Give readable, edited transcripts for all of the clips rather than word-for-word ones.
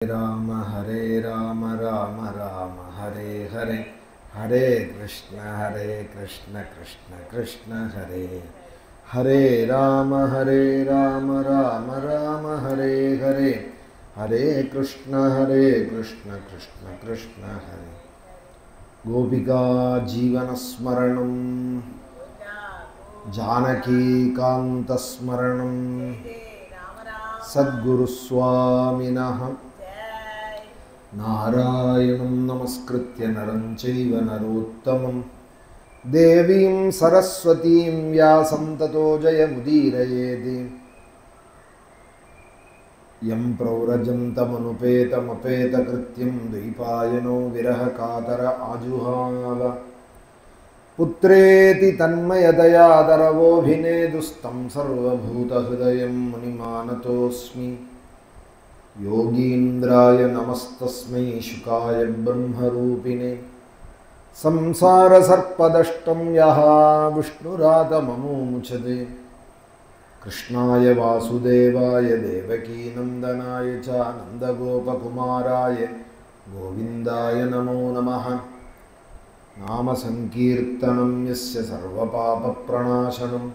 राम राम राम हरे हरे हरे कृष्ण कृष्ण कृष्ण हरे हरे राम राम राम हरे हरे हरे कृष्ण कृष्ण कृष्ण हरे गोपिका जीवनस्मरणं जानकी कांतस्मरणं सद्गुरुस्वामिनः नारायणं नमस्कृत्य नरं चैव नरोत्तमं देवीं सरस्वतीं व्यासं ततो जयमुदीरयेत् यं प्रव्रजन्तमनुपेतमपेतकृत्यं द्वैपायनो विरहकातर आजुहाव पुत्रेति तन्मयतया तरवोऽभिनेदुस्तं सर्वभूतहृदयं मुनिमानतोऽस्मि योगीन्द्राय नमस्तस्मै शुकाय ब्रह्मरूपिणे संसारसर्पदष्टं यः विष्णुरातममुमुचते कृष्णाय वासुदेवाय देवकीनन्दनाय च नन्दगोपकुमाराय गोविन्दाय नमो नमः। नामसङ्कीर्तनं यस्य सर्वपापप्रणाशनं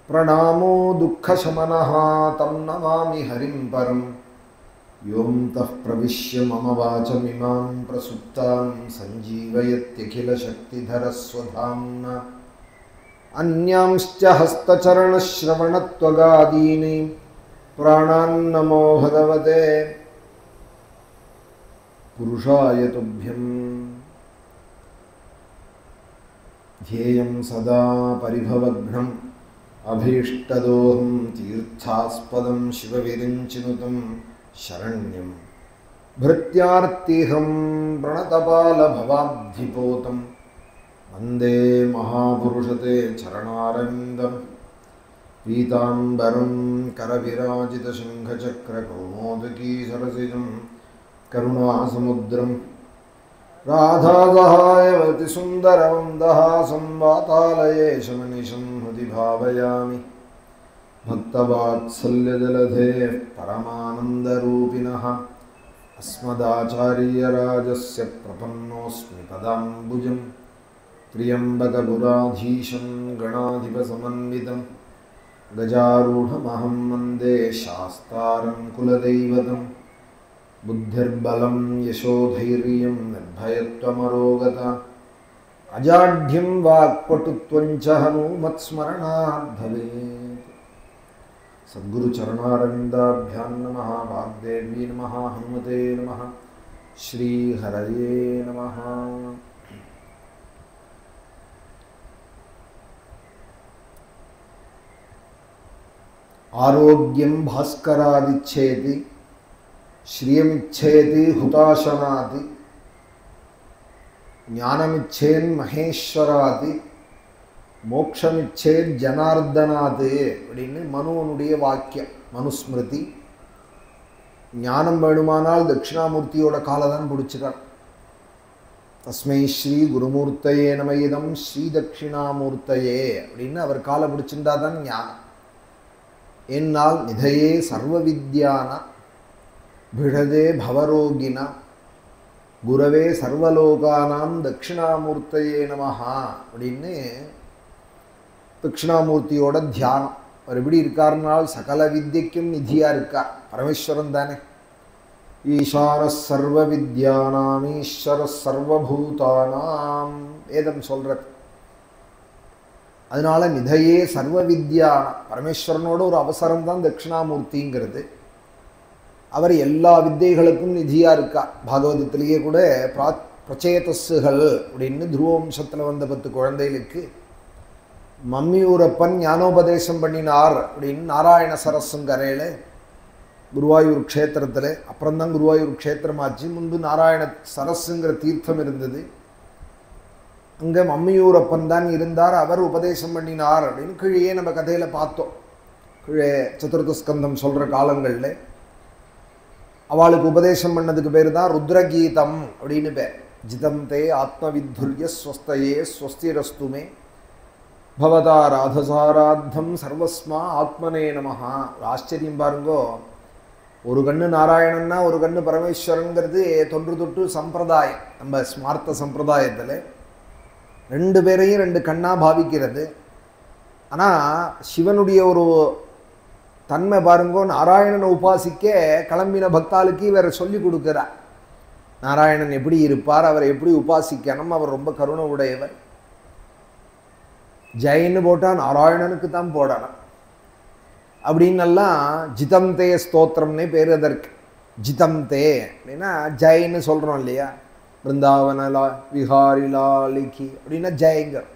प्रणामो दुःखशमनः तं नमामि हरिं परम्। योऽन्तः प्रविश्य मम वाचमिमां प्रसुप्तां सञ्जीवयत्यखिलशक्तिधरस्वधाम्ना अन्यांश्च हस्तचरणश्रवणत्वगादीनि प्राणान्नमो भगवते पुरुषाय तुभ्यं। ध्येयं सदा परिभवघ्नम् अभीष्टदोहं तीर्थास्पदं शिवविरिञ्चिनुतं शरण्यं भृत्यार्तिहं प्रणतपालभवाब्धिपोतं वन्दे महापुरुषते चरणारविन्दं। पीताम्बरं करविराजितशङ्खचक्रकौमोदकी सरसिजं करुणासमुद्रं राधासहायवतिसुन्दरवन्दहासं वातालये शमनिशं हृदि भावयामि। भक्तवात्सल्यजलधेः परमानन्दरूपिणः अस्मदाचार्यराजस्य प्रपन्नोऽस्मि पदाम्बुजं। त्र्यम्बकपुराधीशं गणाधिपसमन्वितं गजारूढमहं वन्दे शास्तारं कुलदैवतं। बुद्धिर्बलं यशोधैर्यं निर्भयत्वमरोगता अजाढ्यं वाक्पटुत्वं च हनुमत्स्मरणात् भवेत्। सद्गुरु चरणारविन्दाभ्यां नमः। वाग्देवी नमः। हनुमते नमः। श्री हरये नमः। आरोग्यं भास्करादिच्छेति श्रियमिच्छेति हुताशनाति ज्ञानमिच्छेन् महेश्वराति மோட்சமிச்சேத் ஜனார்தனாது அப்படின்னு மனுவனுடைய வாக்கியம், மனுஸ்மிருதி. ஞானம் வேணுமானால் தட்சிணாமூர்த்தியோட காலை தான் பிடிச்சிட்டான். தஸ்மை ஸ்ரீ குருமூர்த்தையே நமயிதம் ஸ்ரீ தட்சிணாமூர்த்தையே அப்படின்னு அவர் காலை பிடிச்சிருந்தா தான் ஞானம். என்னால் நிதையே சர்வ வித்யான பிழதே பவரோகினா குரவே சர்வலோகானாம் தட்சிணாமூர்த்தையே நமஹா அப்படின்னு தட்சிணாமூர்த்தியோட தியானம். அவர் எப்படி இருக்காருனால் சகல வித்யக்கும் நிதியாக இருக்கார். பரமேஸ்வரன் தானே. ஈசான சர்வ வித்யானாம் ஈஸ்வர சர்வபூதானாம் வேதம் சொல்றது. அதனால நிதையே சர்வ வித்யான பரமேஸ்வரனோட ஒரு அவசரம் தான் தட்சிணாமூர்த்திங்கிறது. அவர் எல்லா வித்தைகளுக்கும் நிதியாக இருக்கார். பாகவதத்திலேயே கூட பிரச்சேதஸ்ஸுகள் அப்படின்னு துருவம்சத்தில் வந்த 10 குழந்தைகளுக்கு மம்மியூரப்பன் ஞானோபதேசம் பண்ணினார் அப்படின்னு நாராயண சரஸ்ங்கரையில் குருவாயூர் க்ஷேத்திரத்தில், அப்புறம்தான் குருவாயூர் க்ஷேத்திரமாச்சு. முன்பு நாராயண சரஸ்ங்கிற தீர்த்தம் இருந்தது. அங்கே மம்மியூரப்பன் தான் இருந்தார். அவர் உபதேசம் பண்ணினார் அப்படின்னு கீழே நம்ம கதையில் பார்த்தோம். கீழே சதுர்த்த ஸ்கந்தம் சொல்கிற காலங்களில் அவளுக்கு உபதேசம் பண்ணதுக்கு பேர் தான் ருத்ரகீதம் அப்படின்னு பேர். ஜிதம் தே ஆத்மவித்துரிய ஸ்வஸ்தையே ஸ்வஸ்திரஸ்துமே பவதா ராதசாராத்தம் சர்வஸ்மா ஆத்மனே நமஹா. ஆச்சரியம் பாருங்கோ. ஒரு கண்ணு நாராயணன்னா ஒரு கண்ணு பரமேஸ்வரங்கிறது தொன்று தொட்டு சம்பிரதாயம். நம்ம ஸ்மார்த்த சம்பிரதாயத்தில் ரெண்டு பேரையும் ரெண்டு கண்ணாக பாவிக்கிறது. ஆனால் சிவனுடைய ஒரு தன்மை பாருங்கோ, நாராயணனை உபாசிக்க கிளம்பின பக்தாளுக்கு இவர் சொல்லி கொடுக்கிறார். நாராயணன் எப்படி இருப்பார், அவரை எப்படி உபாசிக்கணும், அவர் ரொம்ப கருணை உடையவர். ஜெயின்னு போட்டால் நாராயணனுக்கு தான் போடணும் அப்படின்னெல்லாம் ஜிதம் தே ஸ்தோத்திரம்னே பேர் அதற்கு. ஜிதம் தே அப்படின்னா ஜெயின்னு சொல்கிறோம் இல்லையா, பிருந்தாவனலா விஹாரிலாலிக்கி அப்படின்னா ஜெயங்கர்,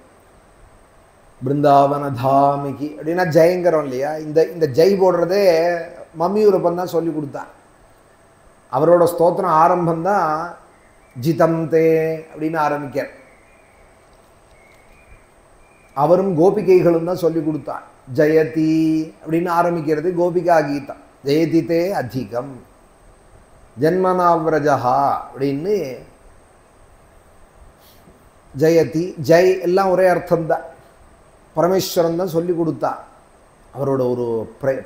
பிருந்தாவன தாமிகி அப்படின்னா ஜெயங்கரம் இல்லையா. இந்த ஜெய் போடுறதே மம்மியூரப்பன் தான் சொல்லி கொடுத்தான். அவரோட ஸ்தோத்திரம் ஆரம்பம்தான் ஜிதம் தே அப்படின்னு ஆரம்பிக்க. அவரும் கோபிகைகளும் தான் சொல்லி கொடுத்தார். ஜெயதி அப்படின்னு ஆரம்பிக்கிறது கோபிகா கீதம். ஜெயதி தே அதிகம் ஜன்மனாவிரஜா அப்படின்னு ஜெயதி ஜெய் எல்லாம் ஒரே அர்த்தம்தான். பரமேஸ்வரன் தான் சொல்லி கொடுத்தார். அவரோட ஒரு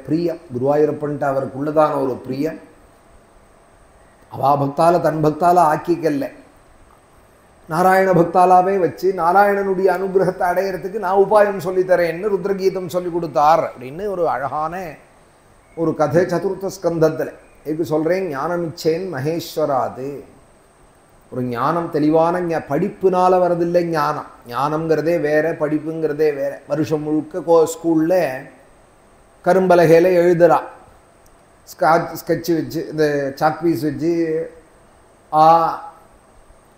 பிரியம் குருவாயூரப்பன்ட்டு அவருக்குள்ளதான ஒரு பிரியம் அவா பக்தால தன் பக்தால ஆக்கிக்கல்ல, நாராயண பக்தாலாவே வச்சு நாராயணனுடைய அனுகிரகத்தை அடையிறதுக்கு நான் உபாயம் சொல்லித்தரேன்னு ருத்ரகீதம் சொல்லி கொடுத்தார் அப்படின்னு ஒரு அழகான ஒரு கதை சதுர்த்த ஸ்கந்தத்தில் எதுக்கு சொல்கிறேன். ஞானமிச்சேன் மகேஸ்வராது. ஒரு ஞானம் தெளிவான படிப்புனால வரதில்லை ஞானம். ஞானம்ங்கிறதே வேற, படிப்புங்கிறதே வேற. வருஷம் முழுக்க ஸ்கூலில் கரும்பலகையில் எழுதுறா, ஸ்கெட்சு வச்சு இந்த சாக்பீஸ் வச்சு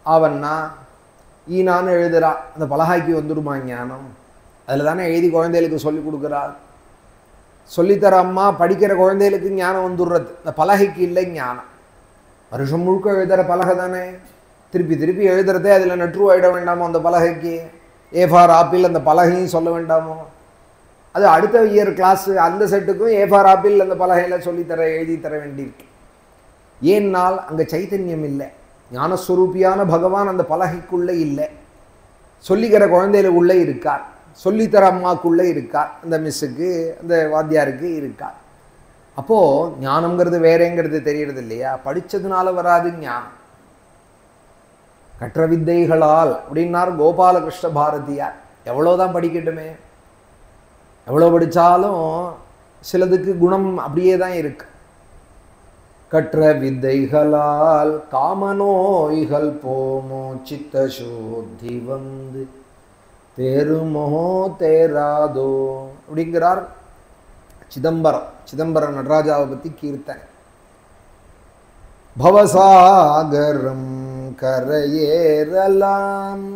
ஆவண்ணா ஈனான்னு எழுதுறா. அந்த பலகாய்க்கு வந்துடுமா ஞானம்? அதில் தானே எழுதி குழந்தைகளுக்கு சொல்லி கொடுக்குறா. சொல்லித்தர அம்மா படிக்கிற குழந்தைகளுக்கு ஞானம் வந்துடுறது, இந்த பலகைக்கு இல்லை ஞானம். வருஷம் முழுக்க எழுதுகிற பலகை தானே, திருப்பி திருப்பி எழுதுறதே. அதில் நட்ருவாயிட வேண்டாமோ அந்த பலகைக்கு? ஏ ஃபார் ஆப்பிள் அந்த பலகையும் சொல்ல வேண்டாமோ? அது அடுத்த இயர் கிளாஸு அந்த செட்டுக்கும் ஏ ஃபார் ஆப்பிள் அந்த பலகையில் சொல்லித்தர எழுதி தர வேண்டியிருக்கு. ஏன்னால் அங்கே சைத்தன்யம் இல்லை. ஞானஸ்வரூபியான பகவான் அந்த பலகைக்குள்ளே இல்லை, சொல்லிக்கிற குழந்தைகளுக்குள்ளே இருக்கார், சொல்லித்தர அம்மாக்குள்ளே இருக்கார், அந்த மிஸ்ஸுக்கு அந்த வாத்தியாருக்கு இருக்கார். அப்போது ஞானம்ங்கிறது வேறேங்கிறது தெரியறது இல்லையா? படித்ததுனால வராது ஞானம். கற்ற வித்தைகளால் அப்படின்னார் கோபாலகிருஷ்ண பாரதியார். எவ்வளோதான் படிக்கட்டுமே, எவ்வளோ படித்தாலும் சிலதுக்கு குணம் அப்படியே தான் இருக்கு. கற்ற வித்தைகளால் காமநோய்கள் போமோ சித்த சோத்தி வந்து தேருமோ தேராதோ அப்படிங்கிறார் சிதம்பரம் நடராஜாவை பற்றி கீர்த்தனை. பவசாகரம் கரையேறலாம்.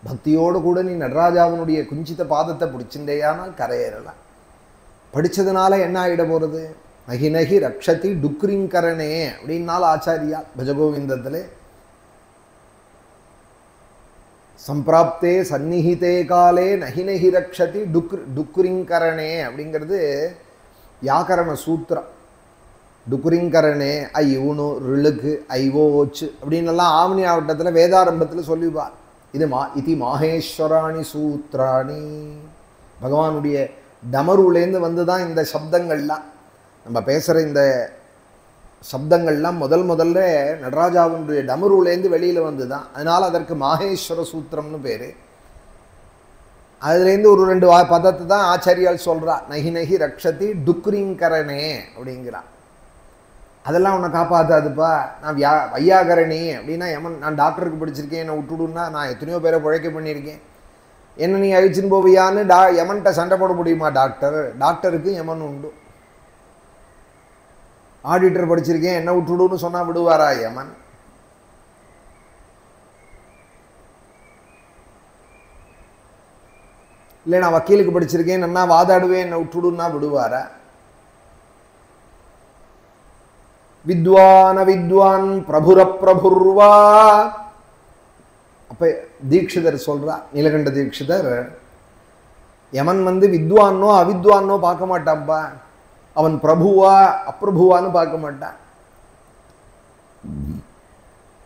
பக்தியோடு கூட நீ நடராஜாவினுடைய குஞ்சித பாதத்தை பிடிச்சிருந்தேயானால் கரையேறலாம். படித்ததுனால என்ன ஆகிட போகிறது? நகி நகி ரக்ஷதி டுக்ரிங்கரணே அப்படின்னால ஆச்சாரியா பஜகோவிந்தத்தில் சம்பிராப்தே சந்நிஹிதே காலே நகி நகி ரக்ஷதி டுக்ரிங்கரணே அப்படிங்கிறது வியாக்கரண சூத்திரம். டுக்குரிங்கரணே ஐ ஊனு ரிழுக்கு ஐவோச்சு அப்படின்னெல்லாம் ஆவணி ஆவட்டத்தில் வேதாரம்பத்தில் சொல்லிவார். இது மாஹேஸ்வராணி சூத்ராணி. பகவானுடைய டமருலேருந்து வந்து தான் இந்த சப்தங்கள்லாம், நம்ம பேசுகிற இந்த சப்தங்கள்லாம் முதல்ல நடராஜாவுடைய டமருலேருந்து வெளியில் வந்து தான். அதனால் அதற்கு மாஹேஸ்வர சூத்திரம்னு பேர். அதுலேருந்து ஒரு 2 பதத்தை தான் ஆச்சாரியால் சொல்கிறா. நகி நகி ரக்ஷதி டுக்ரிங்கரணே அப்படிங்கிறா. அதெல்லாம் உன்னை காப்பாற்றாதுப்பா. நான் வையாகரணி அப்படின்னா யமன். நான் டாக்டருக்கு படிச்சிருக்கேன், என்னை விட்டுடுன்னா நான் எத்தனையோ பேரை பிழைக்க பண்ணியிருக்கேன், என்ன நீ அழிச்சுன்னு போவியான்னு யமன்கிட்ட சண்டை போட முடியுமா டாக்டருக்கு யமன் உண்டு. ஆடிட்டர் படிச்சிருக்கேன் என்ன விட்டுடுன்னு சொன்னால் விடுவாரா யமன்? இல்லை நான் வக்கீலுக்கு படிச்சிருக்கேன் என்ன வாதாடுவேன் என்ன விட்டுடுன்னா விடுவாரா? வித்வான வித்வான் பிரபுர பிரபுர்வா. அப்போ தீட்சிதர் சொல்றா, நீலகண்ட தீட்சிதர், யமன் வந்து வித்வானோ அவித்வானோ பார்க்க மாட்டான்ப்பா, அவன் பிரபுவா அப்பிரபுவான்னு பார்க்க மாட்டான்.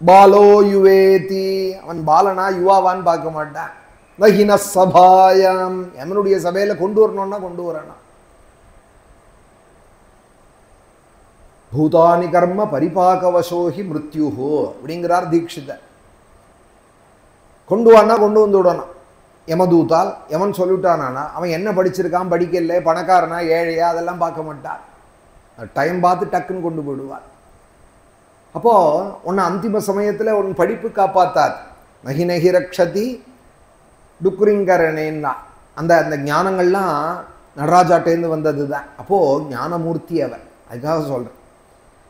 பாலோ யுவேதி, அவன் பாலனா யுவாவான்னு பார்க்க மாட்டான். நஹின சபாயம், யமனுடைய சபையில கொண்டு வரணும்னா கொண்டு வரணும். பூதானி கர்ம பரிபாகவசோஹி மிருத்யுஹோ அப்படிங்கிறார் தீட்சிதர். கொண்டு வானா கொண்டு வந்து விடணும். யமதூத்தால் யமன் சொல்லிவிட்டானா அவன் என்ன படிச்சிருக்கான் படிக்கல, பணக்காரனா ஏழையா அதெல்லாம் பார்க்க மாட்டார். டைம் பார்த்து டக்குன்னு கொண்டு போயிடுவார். அப்போது உன்னை அந்திம சமயத்தில் உன் படிப்பு காப்பாத்தாது. நகி நகி ரக்ஷதி டுக்குரிங்கரனேன்னா அந்த அந்த ஞானங்கள்லாம் நடராஜாட்டேருந்து வந்தது தான். அப்போது ஞானமூர்த்தி அவர். அதுக்காக சொல்கிறேன்,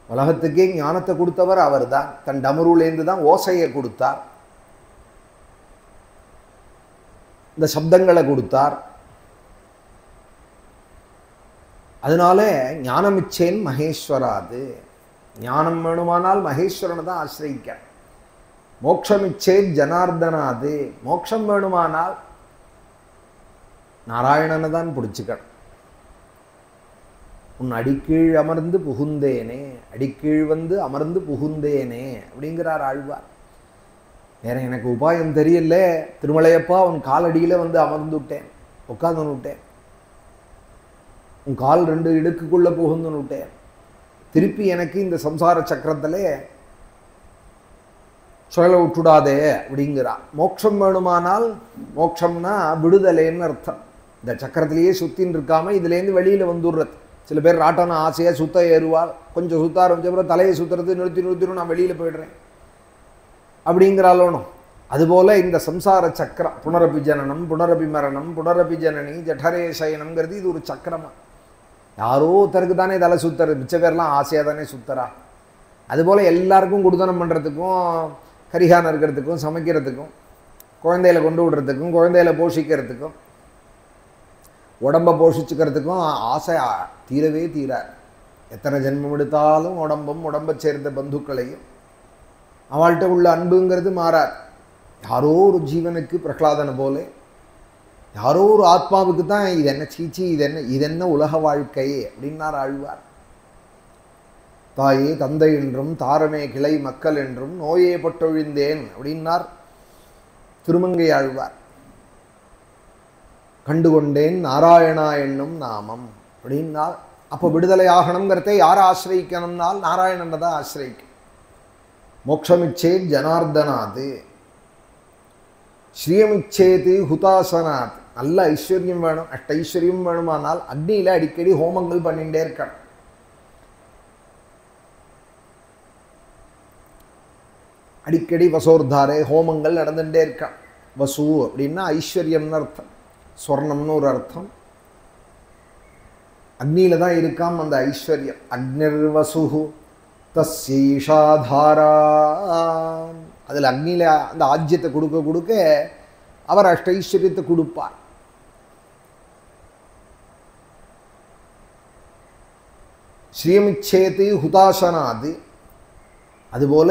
உலகத்துக்கே ஞானத்தை கொடுத்தவர் அவர் தான். தன் டமருலேருந்து தான் ஓசையை கொடுத்தார், இந்த சப்தங்களை கொடுத்தார். அதனால ஞானமிச்சேன் மகேஸ்வராது. ஞானம் வேணுமானால் மகேஸ்வரனை தான் ஆசிரியிக்க. மோட்சமிச்சேன் ஜனார்தனாது. மோட்சம் வேணுமானால் நாராயணனை தான் பிடிச்சிக்கணும். உன் அடிக்கீழ் அமர்ந்து புகுந்தேனே, அடிக்கீழ் வந்து அமர்ந்து புகுந்தேனே அப்படிங்கிறார் ஆழ்வார். வேற எனக்கு உபாயம் தெரியல, திருமலையப்பா உன் காலடியில் வந்து அமர்ந்து விட்டேன், உட்காந்து விட்டேன், உன் கால் 2 இடுக்குக்குள்ளே புகுந்து விட்டேன். திருப்பி எனக்கு இந்த சம்சார சக்கரத்தில் சுழல விட்டுடாதே அப்படிங்கிறா. மோட்சம் வேணுமானால், மோட்சம்னா விடுதலைன்னு அர்த்தம். இந்த சக்கரத்திலேயே சுற்றின்னு இருக்காமல் இதுலேருந்து வெளியில் வந்துடுறது. சில பேர் ராட்டான ஆசையாக சுத்த ஏறுவாள், கொஞ்சம் சுத்த ஆரம்பிச்ச அப்புறம் தலையை சுற்றுறது நிறுத்திடும், நான் வெளியில் போய்டுறேன் அப்படிங்கிறாலோனும். அதுபோல் இந்த சம்சார சக்கரம் புனரபி ஜனனம் புனரபி மரணம் புனரபி ஜனனி ஜடரே சயனம்ங்கிறது இது ஒரு சக்கரமாக. யாரோ ஒருத்தருக்கு தானே தலை சுற்றுறது, மிச்ச பேர்லாம் ஆசையாக தானே சுற்றுறா. அதுபோல் எல்லாருக்கும் குடுதனம் பண்ணுறதுக்கும் கரிகானம் இருக்கிறதுக்கும் சமைக்கிறதுக்கும் குழந்தையில கொண்டு விடுறதுக்கும் குழந்தையில போஷிக்கிறதுக்கும் உடம்பை போஷிச்சுக்கிறதுக்கும் ஆசை தீரவே தீராது. எத்தனை ஜென்மம் எடுத்தாலும் உடம்பும் உடம்பை சேர்ந்த பந்துக்களையும் அவள்கிட்ட உள்ள அன்புங்கிறது மாறாது. யாரோ ஒரு ஜீவனுக்கு பிரகலாதனை போல யாரோ ஒரு ஆத்மாவுக்கு தான் இது என்ன சீச்சி, இது என்ன உலக வாழ்க்கை அப்படின்னார் ஆழ்வார். தாயே தந்தை என்றும் தாரமே கிளை மக்கள் என்றும் நோயே பட்டொழிந்தேன் அப்படின்னார் திருமங்கை ஆழ்வார். கண்டுகொண்டேன் நாராயணா என்னும் நாமம் அப்படின்னார். அப்போ விடுதலை ஆகணுங்கிறத யாரை ஆசிரியிக்கணும்னால் நாராயணனை தான் ஆசிரியிக்கும். மோட்சமிச்சேத் ஜனார்தனாது, ஸ்ரீயமிச்சேது ஹுதாசனாத். நல்ல ஐஸ்வர்யம் வேணும், ஐஸ்வர்யம் வேணுமானால் அக்னியில் அடிக்கடி ஹோமங்கள் பண்ணிகிட்டே இருக்கணும். அடிக்கடி வசோர்தாரே ஹோமங்கள் நடந்துகிட்டே இருக்கான். வசு அப்படின்னா ஐஸ்வர்யம்னு அர்த்தம், ஸ்வர்ணம்னு ஒரு அர்த்தம். அக்னியில் தான் இருக்காம் அந்த ஐஸ்வர்யம். அக்னிர்வசு தஸ்யீஷாதாரா. அதில் அக்னியில் அந்த ஆஜ்யத்தை கொடுக்க கொடுக்க அவர் அஷ்டைஸ்வரியத்தை கொடுப்பார். ஸ்ரீயமிச்சேது ஹுதாசனாது. அதுபோல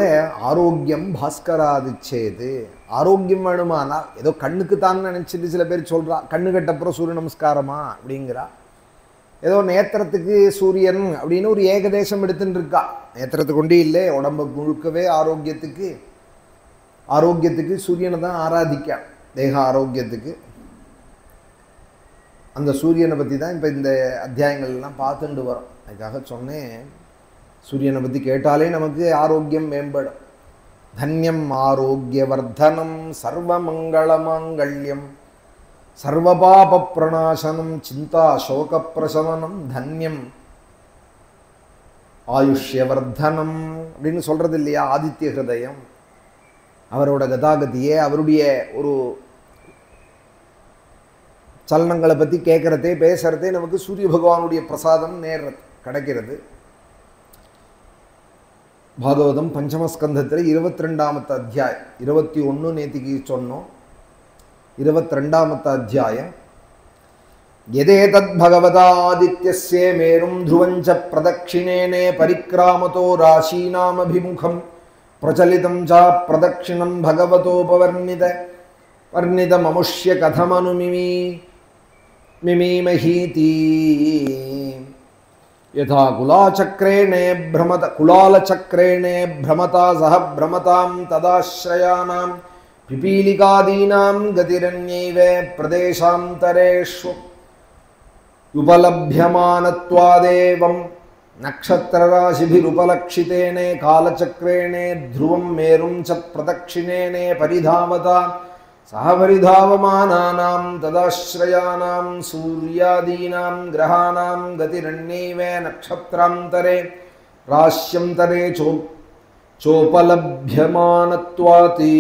ஆரோக்கியம் பாஸ்கராதிச்சேது. ஆரோக்கியம் வேணுமானால் ஏதோ கண்ணுக்கு தான் நினச்சிட்டு சில பேர் சொல்கிறா, கண்ணு கட்டப்புறம் சூரிய நமஸ்காரமா அப்படிங்கிறா. ஏதோ நேத்திரத்துக்கு சூரியன் அப்படின்னு ஒரு ஏகதேசம் எடுத்துட்டு இருக்கா. நேத்திரத்துக்கு கொண்டே இல்லை, உடம்பு முழுக்கவே ஆரோக்கியத்துக்கு சூரியனை தான் ஆராதிக்க. தேக ஆரோக்கியத்துக்கு அந்த சூரியனை பற்றி தான் இப்போ இந்த அத்தியாயங்கள்லாம் பார்த்துட்டு வரோம். அதுக்காக சொன்னேன், சூரியனை பற்றி கேட்டாலே நமக்கு ஆரோக்கியம் மேம்படும். தன்யம் ஆரோக்கியவர்தனம் சர்வமங்களமாங்கல்யம் சர்வபாப பிரணாசனம் சிந்தா சோக பிரசவனம் தன்யம் ஆயுஷ்யவர்தனம் அப்படின்னு சொல்கிறது இல்லையா ஆதித்ய ஹிருதயம். அவரோட கதாகதியே அவருடைய ஒரு சலனங்களை பற்றி கேட்குறதே பேசுகிறதே நமக்கு சூரிய பகவானுடைய பிரசாதம் நேர்றது கிடைக்கிறது. பாகவதம் பஞ்சமஸ்கந்தத்தில் 22வது அத்தியாயம் 21 நேத்திக்கு சொன்னோம். 22வது அத்தியாயம். யதேதத் பகவதாதித்யஸ்ய மேரும் த்ருவஞ்ச பிரதக்ஷிணேனே பரிக்ராமதோ ராசீனாமபிமுகம் பிரச்சலிதம் ச பிரதக்ஷிணம் பகவதோபவர்ணித மமுஷ்ய கதமனுமிமீமஹீதி யதா குலாலச்சக்ரேணே பிரமதா சஹ பிரமதாம் ததாஸ்ரயானாம் பிபீலிகாதீனாம் கதிரன்யைவ பிரதேசாந்தரேஷு உபலப்யமானத்வாதேவம் நக்ஷத்திரராசிபிருபலக்ஷிதேனே காலச்சக்ரேணே த்ருவம் மேரும் ச பிரதக்ஷிணேனே பரிதாவதா சஹபரிதாவமானானாம் ததாஸ்ரயானாம் சூர்யாதீனாம் கிரகாணாம் கதிரண்யைவே நக்ஷத்ராந்தரே ராஷ்யந்தரே சோபலப்யமானத்வாதி.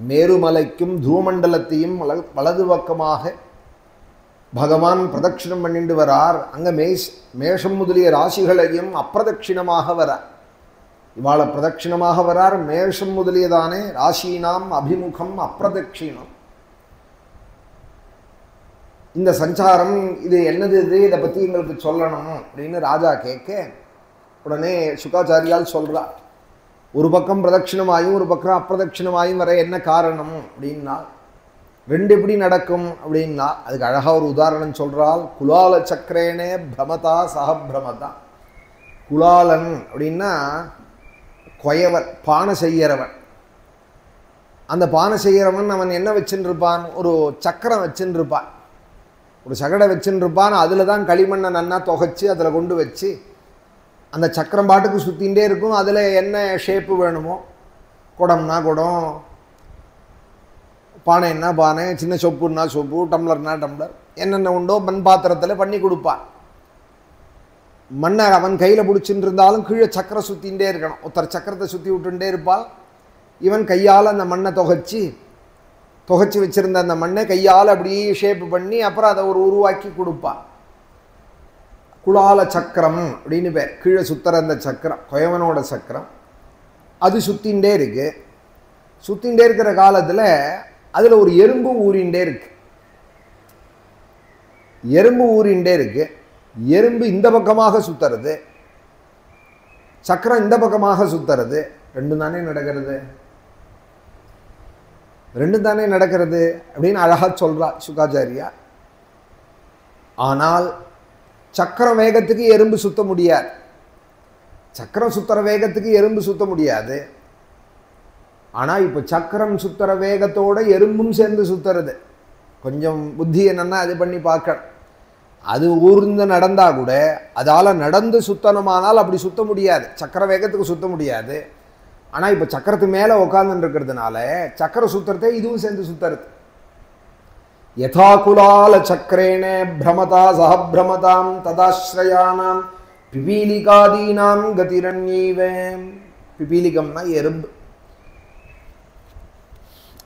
மேருமலைக்கும் துருவமண்டலத்தையும் வலது பக்கமாக பகவான் பிரதட்சிணம் பண்ணிட்டு வரார். அங்கே மேஷம் முதலிய ராசிகளையும் அப்பிரதட்சிணமாக வரார். இவாளை பிரதட்சிணமாக வரார். மேஷம் முதலியதானே ராசினாம் அபிமுகம் அப்பிரதட்சிணம். இந்த சஞ்சாரம் இது என்னது, இதை பற்றி எங்களுக்கு சொல்லணும் அப்படின்னு ராஜா கேட்க உடனே சுகாச்சாரியால் சொல்கிறார், ஒரு பக்கம் பிரதட்சிணமாயும் ஒரு பக்கம் அப்பிரதட்சிணமாயும் வர என்ன காரணம் அப்படின்னா, ரெண்டு எப்படி நடக்கும் அப்படின்னா அதுக்கு அழகாக ஒரு உதாரணம் சொல்கிறாள். குலால சக்கரேனே பிரமதா சஹபிரமதா. குலாலன் அப்படின்னா கொயவன், பானை செய்கிறவன். அந்த பானை செய்கிறவன் அவன் என்ன வச்சுன்னு இருப்பான், ஒரு சக்கரம் வச்சுன்னு இருப்பான், ஒரு சகடை வச்சுன்னு இருப்பான். அதில் தான் களிமண்ணை நன்னா தொகைச்சி அதில் கொண்டு வச்சு அந்த சக்கரம் பாட்டுக்கு சுற்றிகிட்டே இருக்கும். அதில் என்ன ஷேப்பு வேணுமோ, குடம்னா குடம், பானைன்னா பானை, சின்ன சொப்புன்னா சொப்பு, டம்ளர்னா டம்ளர், என்னென்ன உண்டோ மண் பாத்திரத்தில் பண்ணி கொடுப்பான். மண்ணை அவன் கையில் பிடிச்சிட்டு இருந்தாலும் கீழே சக்கரம் சுற்றிகிட்டே இருக்கணும். ஒருத்தர் சக்கரத்தை சுற்றி விட்டுட்டே இருப்பாள். இவன் கையால் அந்த மண்ணை தொகைச்சி வச்சுருந்த அந்த மண்ணை கையால் அப்படியே ஷேப்பு பண்ணி அப்புறம் அதை ஒரு உருவாக்கி கொடுப்பான். குலால சக்கரம் அப்படின்னு பேர். கீழே சுற்றுற அந்த சக்கரம் கொயவனோட சக்கரம் அது சுற்றிகிட்டே இருக்கு. சுற்றிகிட்டே இருக்கிற காலத்தில் அதில் ஒரு எறும்பு ஊறிண்டே இருக்கு. எறும்பு இந்த பக்கமாக சுற்றுறது, சக்கரம் இந்த பக்கமாக சுற்றுறது. ரெண்டும் தானே நடக்கிறது அப்படின்னு அழகாக சொல்கிறா சுகாச்சாரியா. ஆனால் சக்கரம் வேகத்துக்கு எறும்பு சுற்ற முடியாது. சக்கரம் சுற்றுற வேகத்துக்கு எறும்பு சுற்ற முடியாது. ஆனால் இப்போ சக்கரம் சுற்றுற வேகத்தோடு எறும்பும் சேர்ந்து சுற்றுறது. கொஞ்சம் புத்தி என்னென்னா அது பண்ணி பார்க்கணும். அது ஊர்ந்து நடந்தால் கூட அதால் நடந்து சுற்றணுமானால் அப்படி சுற்ற முடியாது, சக்கர வேகத்துக்கு சுற்ற முடியாது. ஆனால் இப்போ சக்கரத்து மேலே உட்காந்துட்டு இருக்கிறதுனால சக்கரம் சுற்றுறதே இதுவும் சேர்ந்து சுற்றுறது. யதா குலால சக்கரேணே பிரமதா சஹபிரமதாம் ததாஸ்ரயானாம் பிபீலிகாதீனாம் கதிரண்யைவே. பிபீலிகம்னா எறும்பு.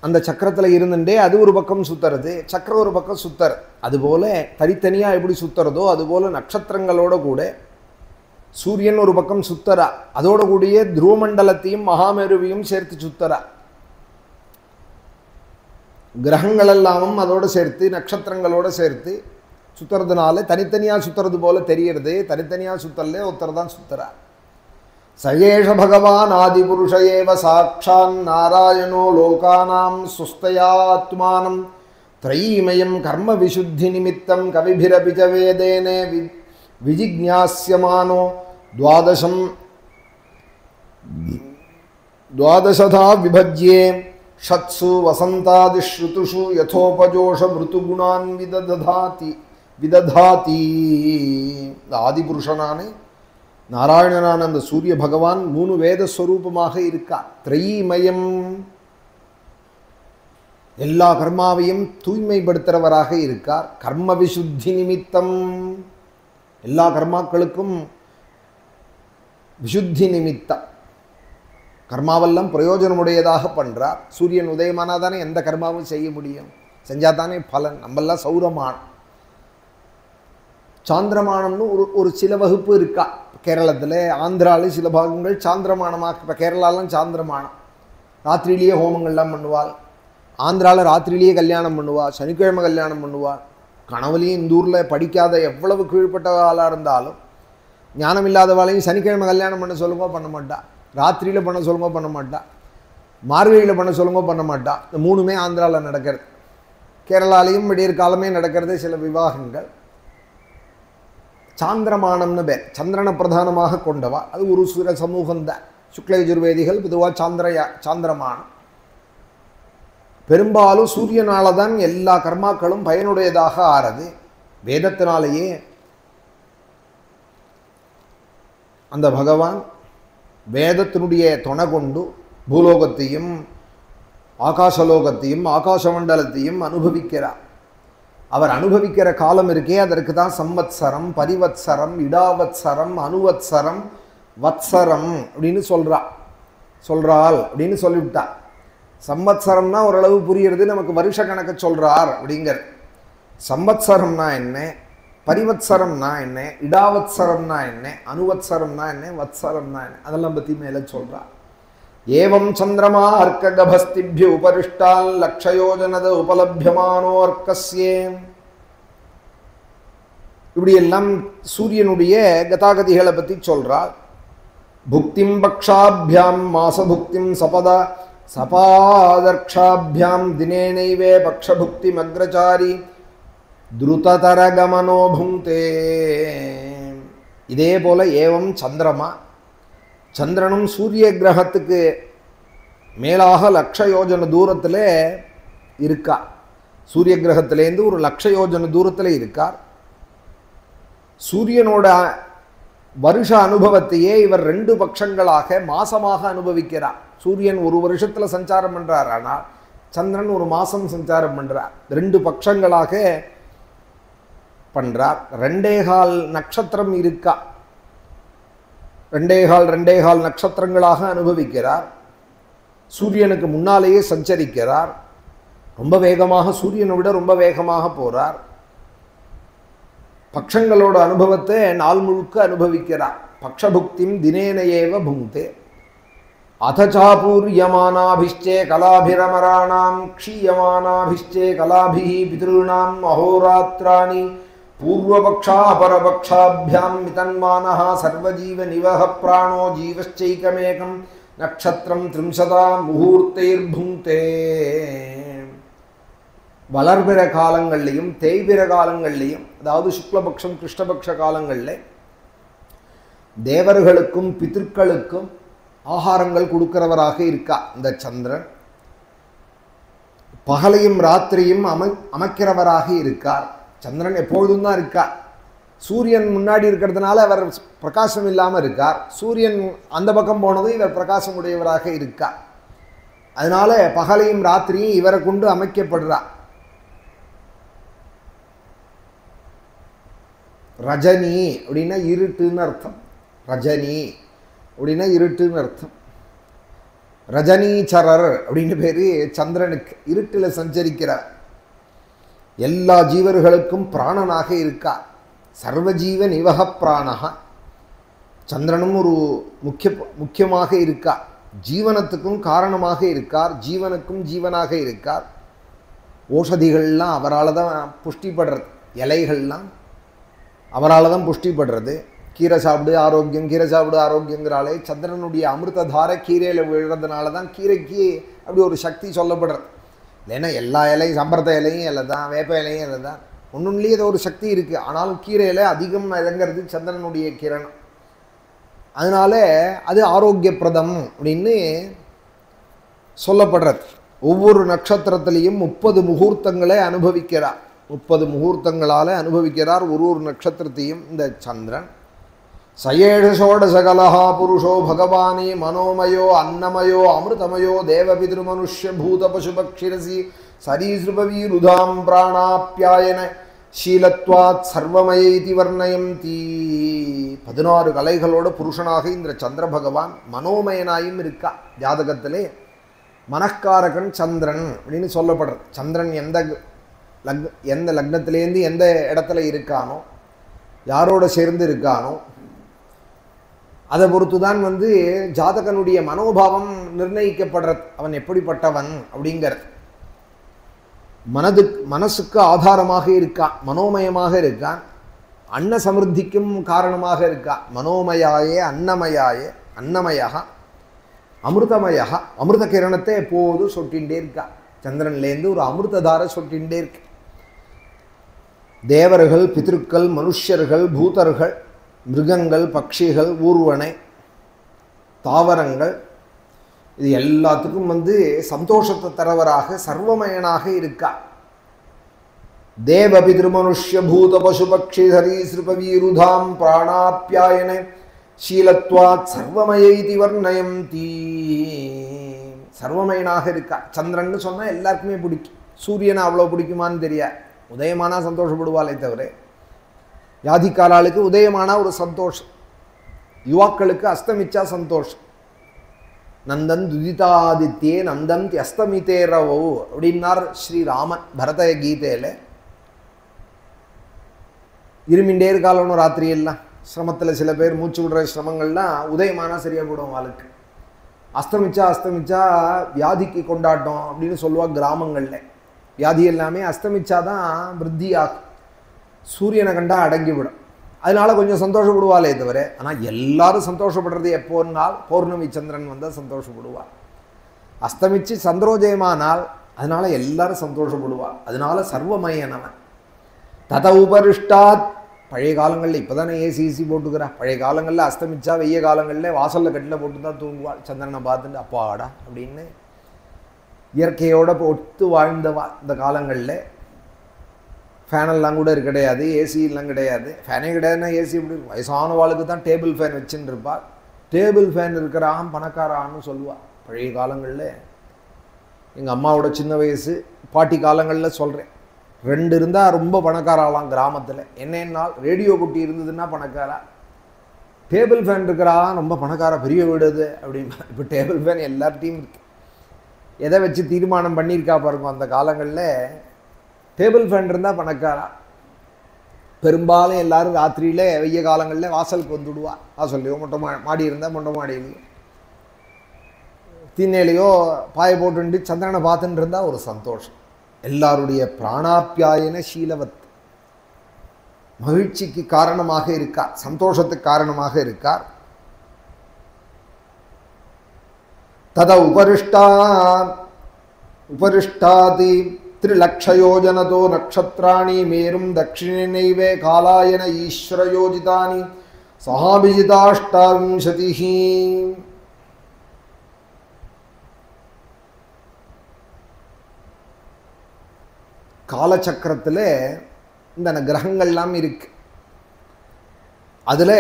அந்த சக்கரத்தில் இருந்துட்டே அது ஒரு பக்கம் சுற்றுறது, சக்கரம் ஒரு பக்கம் சுற்றுறது. அதுபோல் தனித்தனியாக எப்படி சுற்றுறதோ அதுபோல் நட்சத்திரங்களோட கூட சூரியன் ஒரு பக்கம் சுற்றுறா. அதோட கூடிய துருவமண்டலத்தையும் மகாமேருவையும் சேர்த்து சுற்றுறா. கிரகங்கள் எல்லாமும் அதோடு சேர்த்து நட்சத்திரங்களோடு சேர்த்து சுற்றுறதுனால தனித்தனியாக சுற்றுறது போல தெரியறது. தனித்தனியாக சுற்றலே ஒருத்தர் தான் சுற்றுறார். சயேஷ பகவான் ஆதிபுருஷ ஏவ சாட்சான் நாராயணோ லோகானாம் சுஸ்தயாத்மானம் த்ரைமயம் கர்ம விசுத்தி நிமித்தம் கவிபிரபிஜ வேதேனே விஜிக்ஞாஸ்யமானோ द्वादशधा विभज्ये षत्सु वसन्तादिश्रुतुषु यथोपजोष मृतुगुणान् विदधाति. ஆதிபுருஷனானே நாராயணனான அந்த சூரிய பகவான் 3 வேத ஸ்வரூபமாக இருக்கார். திரைமயம், எல்லா கர்மாவையும் தூய்மைப்படுத்துகிறவராக இருக்கார். கர்ம விசுத்தி நிமித்தம், எல்லா கர்மாக்களுக்கும் விசுத்தி நிமித்தம், கர்மாவெல்லாம் பிரயோஜனமுடையதாக பண்ணுறார். சூரியன் உதயமானால் தானே எந்த கர்மாவும் செய்ய முடியும், செஞ்சால் தானே பலன். நம்மெல்லாம் சௌரமானம், சாந்திரமானம்னு ஒரு சில வகுப்பு இருக்கா. கேரளத்தில் ஆந்திராவில் சில பாகங்கள் சாந்திரமானமாக. இப்போ கேரளாலாம் சாந்திரமானம், ராத்திரியிலேயே ஹோமங்கள்லாம் பண்ணுவாள். ஆந்திராவில் ராத்திரியிலேயே கல்யாணம் பண்ணுவாள், சனிக்கிழமை கல்யாணம் பண்ணுவாள். கனவுலையும் இந்த ஊரில் படிக்காத எவ்வளவு கீழ்பட்ட ஆளாக இருந்தாலும் ஞானம் இல்லாதவாளையும் சனிக்கிழமை கல்யாணம் பண்ண சொல்லுங்க பண்ண மாட்டா, ராத்திரியில் பண்ண சொல்லுங்க பண்ண மாட்டா, மார்கழியில் பண்ண சொல்லுங்க பண்ண மாட்டா. இந்த 3மே ஆந்திராவில் நடக்கிறது. கேரளாலையும் விடியற் காலமே நடக்கிறது சில விவாகங்கள். சாந்திரமானம்னு பேர், சந்திரனை பிரதானமாக கொண்டவா. அது ஒரு சில சமூகம்தான். சுக்லயஜுர்வேதிகள் பொதுவாக சாந்திரமானம். பெரும்பாலும் சூரியனால தான் எல்லா கர்மாக்களும் பயனுடையதாக ஆறது. வேதத்தினாலேயே அந்த பகவான் வேதத்தினுடைய துணை கொண்டு பூலோகத்தையும் ஆகாசலோகத்தையும் ஆகாச மண்டலத்தையும் அனுபவிக்கிறார். அவர் அனுபவிக்கிற காலம் இருக்கே, அதற்கு தான் சம்வத்சரம், பரிவத்சரம், இடாவத்சரம், அனுவத்சரம், வத்சரம் அப்படின்னு சொல்றாள் அப்படின்னு சொல்லிவிட்டா. சம்வத்சரம்னா ஓரளவு புரியுறது, நமக்கு வருஷ கணக்கு சொல்றார் அப்படிங்கிற. சம்வத்சரம்னா என்ன, பரிவத்சரம்னா என்ன, இடாவத்சரம்னா என்ன, அனுவத்சரம்னா என்ன, வத்சரம்னா என்ன, அதெல்லாம் பற்றி மேலே சொல்றா. ஏவம் சந்திரமா அர்க்ககபஸ்திபிய உபரிஷ்டால் லக்ஷயோஜனத உபலபியமானோ அர்க்கஸ்யே. இப்படி எல்லாம் சூரியனுடைய கதாகதிகளை பற்றி சொல்றாள். புக்திம் பக்ஷாபியாம் மாசபுக்திம் சபாதர்க்ஷாபியாம் தினேனைவே பக்ஷபுக்தி மக்ரச்சாரி துருததரகமனோ புங்கே. இதே போல ஏவம் சந்திரமா, சந்திரனும் சூரிய கிரகத்துக்கு மேலாக லட்ச யோஜன தூரத்தில் இருக்கார். சூரிய கிரகத்திலேருந்து ஒரு லட்ச யோஜன தூரத்தில் இருக்கார். சூரியனோட வருஷ அனுபவத்தையே இவர் 2 பட்சங்களாக மாசமாக அனுபவிக்கிறார். சூரியன் ஒரு வருஷத்தில் சஞ்சாரம் பண்ணுறார், ஆனால் சந்திரன் ஒரு மாதம் சஞ்சாரம் பண்ணுறார். 2 பட்சங்களாக பண்ணுறார். 2.25 நட்சத்திரம் இருக்கா, 2.25 நட்சத்திரங்களாக அனுபவிக்கிறார். சூரியனுக்கு முன்னாலேயே சஞ்சரிக்கிறார். ரொம்ப வேகமாக, சூரியனை விட ரொம்ப வேகமாக போகிறார். பக்ஷங்களோட அனுபவத்தை நாள் முழுக்க அனுபவிக்கிறார். பக்ஷபுக்திம் தினேனையேவ புங்கே. அதசாபூர்யமானாபிஷ்டே கலாபிரமராணாம் க்ஷீயமானாபிஷ்டே கலாபிஹி பித்ருணாம் அஹோராத்ராணி பூர்வபக்ஷா பரபக்ஷாபியாம் மிதன்மானஹ சர்வஜீவ நிவஹ பிராணோ ஜீவಶ್ಚೈಕமேகம் நக்ஷத்ரம் த்ரிம்சதா முகூர்த்தைர்புங்கே. வளர்பிற காலங்கள்லையும் தேய்பிற காலங்கள்லையும், அதாவது சுக்லபக்ஷம் கிருஷ்ணபக்ஷ காலங்களில் தேவர்களுக்கும் பிதர்களுக்கும் ஆகாரங்கள் கொடுக்கிறவராக இருக்கா இந்த சந்திரன். பகலையும் ராத்திரியும் அமைக்கிறவராக இருக்கார். சந்திரன் எப்பொழுதும் தான் இருக்கார். சூரியன் முன்னாடி இருக்கிறதுனால அவர் பிரகாசம் இல்லாமல் இருக்கார். சூரியன் அந்த பக்கம் போனதும் இவர் பிரகாசம் உடையவராக இருக்கார். அதனால பகலையும் ராத்திரியும் இவரை கொண்டு அமைக்கப்படுறார். ரஜனி அப்படின்னா இருட்டுன்னு அர்த்தம். ரஜனி அப்படின்னா இருட்டுன்னு அர்த்தம். ரஜனீச்சரர் அப்படின்னு பேர் சந்திரனுக்கு. இருட்டில் சஞ்சரிக்கிறார். எல்லா ஜீவர்களுக்கும் பிராணனாக இருக்கார். சர்வஜீவ நிவக பிராணஹ. சந்திரனும் ஒரு முக்கியமாக இருக்கார். ஜீவனத்துக்கும் காரணமாக இருக்கார். ஜீவனுக்கும் ஜீவனாக இருக்கார். ஓஷதிகள்லாம் அவரால் தான் புஷ்டிப்படுறது. இலைகள்லாம் அவரால் தான் புஷ்டிப்படுறது. கீரை சாப்பிடு ஆரோக்கியம், கீரை சாப்பிடு ஆரோக்கியங்கிறாலே சந்திரனுடைய அமிர்ததார கீரையில் விழுறதுனால தான் கீரைக்கு அப்படி ஒரு சக்தி சொல்லப்படுறது. இல்லைன்னா எல்லா இலையும், சம்பரத்த இலையும் இலை தான், வேப்ப இலையும் இலை தான், ஒன்றுலேயே ஏதோ ஒரு சக்தி இருக்குது. ஆனாலும் கீரையில் அதிகம் இறங்கிறது சந்திரனுடைய கிரணம். அதனால அது ஆரோக்கியப்பிரதம் அப்படின்னு சொல்லப்படுறது. ஒவ்வொரு நட்சத்திரத்திலையும் 30 முகூர்த்தங்களை அனுபவிக்கிறார். 30 முகூர்த்தங்களால் அனுபவிக்கிறார் ஒரு நட்சத்திரத்தையும் இந்த சந்திரன். சயேஷோடசகலஹா புருஷோ பகவானே மனோமயோ அன்னமயோ அமிர்தமயோ தேவபிதிரு மனுஷ்ய பூத பசுபக்ஷிரசி சரீஸ்ருபவீருதாம் பிராணாப்யாயன ஷீலத்வாத் சர்வமயைதி வர்ணயந்தி. 16 கலைகளோட புருஷனாக இந்த சந்திர பகவான் மனோமயனாயும் இருக்கா. ஜாதகத்திலே மனக்காரகன் சந்திரன் அப்படின்னு சொல்லப்படுறது. சந்திரன் எந்த லக்னத்திலேருந்து எந்த இடத்துல இருக்கானோ, யாரோட சேர்ந்து இருக்கானோ, அதை பொறுத்து தான் ஜாதகனுடைய மனோபாவம் நிர்ணயிக்கப்படுறது. அவன் எப்படிப்பட்டவன் அப்படிங்கிறது. மனசுக்கு ஆதாரமாக இருக்கான், மனோமயமாக இருக்கான். அன்ன சமிருத்திக்கும் காரணமாக இருக்கான். மனோமயாயே அன்னமயாயே அன்னமயா அமிர்தமயா. அமிர்த கிரணத்தை எப்போதும் சொட்டின்ண்டே இருக்கா. சந்திரன்லேருந்து ஒரு அமிர்ததார சொட்டின்ண்டே இருக்கு. தேவர்கள், பித்ருக்கள், மனுஷர்கள், பூதர்கள், மிருகங்கள், பட்சிகள், ஊர்வனை, தாவரங்கள், இது எல்லாத்துக்கும் சந்தோஷத்தை தரவராக சர்வமயனாக இருக்கா. தேவ பிதிரு மனுஷ்ய பூத பசு பக்ஷி சரீஸ்ருப வீருதாம் பிராணாப்யாயன ஷீலத்வாத் சர்வமயைதி வர்ணயந்தி. சர்வமயனாக இருக்கா. சந்திரன்னு சொன்னால் எல்லாருக்குமே பிடிக்கும். சூரியனை அவ்வளோ பிடிக்குமான்னு தெரியாது. உதயமானா சந்தோஷப்படுவாளே தவிர வியாதிக்காராளுக்கு உதயமானா ஒரு சந்தோஷம், யுவாக்களுக்கு அஸ்தமிச்சா சந்தோஷம். நந்தன் துதிதாதித்யே நந்தம் அஸ்தமித்தேரவோ அப்படின்னார் ஸ்ரீராமன் பரத கீதையில். இருமிண்டே இருக்காளணும் ராத்திரி எல்லாம். சிரமத்தில் சில பேர் மூச்சு விடுற சிரமங்கள்லாம் உதயமானா சரியாக போடும் வாழ்க்கை. அஸ்தமிச்சா வியாதிக்கு கொண்டாட்டம் அப்படின்னு சொல்லுவாள் கிராமங்களில். வியாதி எல்லாமே அஸ்தமிச்சாதான் விருத்தியாகும். சூரியனை கண்டா அடங்கிவிடும். அதனால கொஞ்சம் சந்தோஷப்படுவாளே தவிர, ஆனால் எல்லாரும் சந்தோஷப்படுறது எப்போனால் பௌர்ணமி சந்திரன் வந்தால் சந்தோஷப்படுவாள். அஸ்தமிச்சு சந்திரோஜயமானால் அதனால எல்லாரும் சந்தோஷப்படுவாள். அதனால சர்வமயனவன். தத உபரிஷ்டாத். பழைய காலங்களில் இப்போ தானே ஏசி போட்டுக்கிறா. பழைய காலங்களில் அஸ்தமிச்சா வெய்ய காலங்களில் வாசலில் கட்டில் போட்டு தான் தூங்குவாள். சந்திரனை பார்த்துட்டு அப்பாடா அப்படின்னு இயற்கையோட ஒத்து வாழ்ந்தவா. இந்த காலங்களில் ஃபேனெல்லாம் கூட கிடையாது, ஏசி எல்லாம் கிடையாது. ஃபேனே கிடையாதுன்னா ஏசி எப்படி இருக்கும்? வயசான வாழ்க்கை தான் டேபிள் ஃபேன் வச்சுன்னு இருப்பாள். டேபிள் ஃபேன் இருக்கிறான் பணக்காரான்னு சொல்லுவாள். பழைய காலங்களில் எங்கள் அம்மாவோட சின்ன வயசு பாட்டி காலங்களில் சொல்கிறேன், 2 இருந்தால் ரொம்ப பணக்காராலாம் கிராமத்தில். என்னென்னால் ரேடியோ குட்டி இருந்ததுன்னா பணக்காரா, டேபிள் ஃபேன் இருக்கிறா ரொம்ப பணக்காரா, பெரிய வீடு அது அப்படின்னா. இப்போ டேபிள் ஃபேன் எல்லார்ட்டையும் இருக்கு. எதை வச்சு தீர்மானம் பண்ணியிருக்கா பாருங்க. அந்த காலங்களில் டேபிள் ஃபேன் இருந்தால் பணக்காரா. பெரும்பாலும் எல்லாரும் ராத்திரியில் வெய்ய காலங்களில் வாசலுக்கு வந்துவிடுவா. வாசல்லையோ மொட்டை மாடி இருந்தால் மொட்டை மாடியிலையோ திண்ணையிலையோ பாய போட்டுட்டு சந்திரனை பார்த்துட்டு இருந்தால் ஒரு சந்தோஷம். எல்லாருடைய பிராணாப்பியாயன சீலவத். மகிழ்ச்சிக்கு காரணமாக இருக்கார், சந்தோஷத்துக்கு காரணமாக இருக்கார். தத உபரிஷ்டாதி 3,00,000 நக்ஷத்ராணி மேரும் தட்சிணேனைவே காலாயன ஈஸ்வரயோஜிதானி சஹாபிஜிதாஷ்டாவிம்சதிஹ. காலச்சக்கரத்தில் இந்த கிரகங்கள்லாம் இருக்கு. அதில்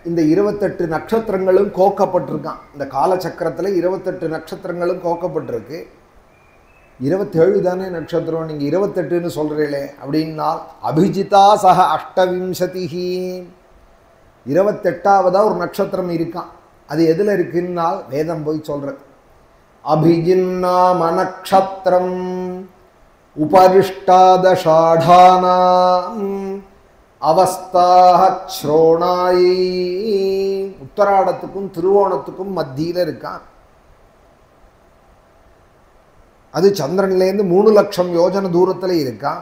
இந்த 28 நட்சத்திரங்களும் கோக்கப்பட்டிருக்கான். இந்த காலச்சக்கரத்தில் 28 நட்சத்திரங்களும் கோக்கப்பட்டிருக்கு. 27 தானே நட்சத்திரம், நீங்கள் 28ன்னு சொல்கிறீங்களே அப்படின்னால் அபிஜிதா சக அஷ்டவிம்சதிஹி. 28ஆவதாக ஒரு நட்சத்திரம் இருக்கான். அது எதில் இருக்குன்னால் வேதம் போய் சொல்கிறது. அபிஜின்னாம நக்ஷத்திரம் உபரிஷ்டாதஷாடானாம் அவஸ்தாஹ ஸ்ரோணாயி. உத்தராடத்துக்கும் திருவோணத்துக்கும் மத்தியில் இருக்கான். அது சந்திரன்லேருந்து 3,00,000 யோஜனை தூரத்தில் இருக்கான்.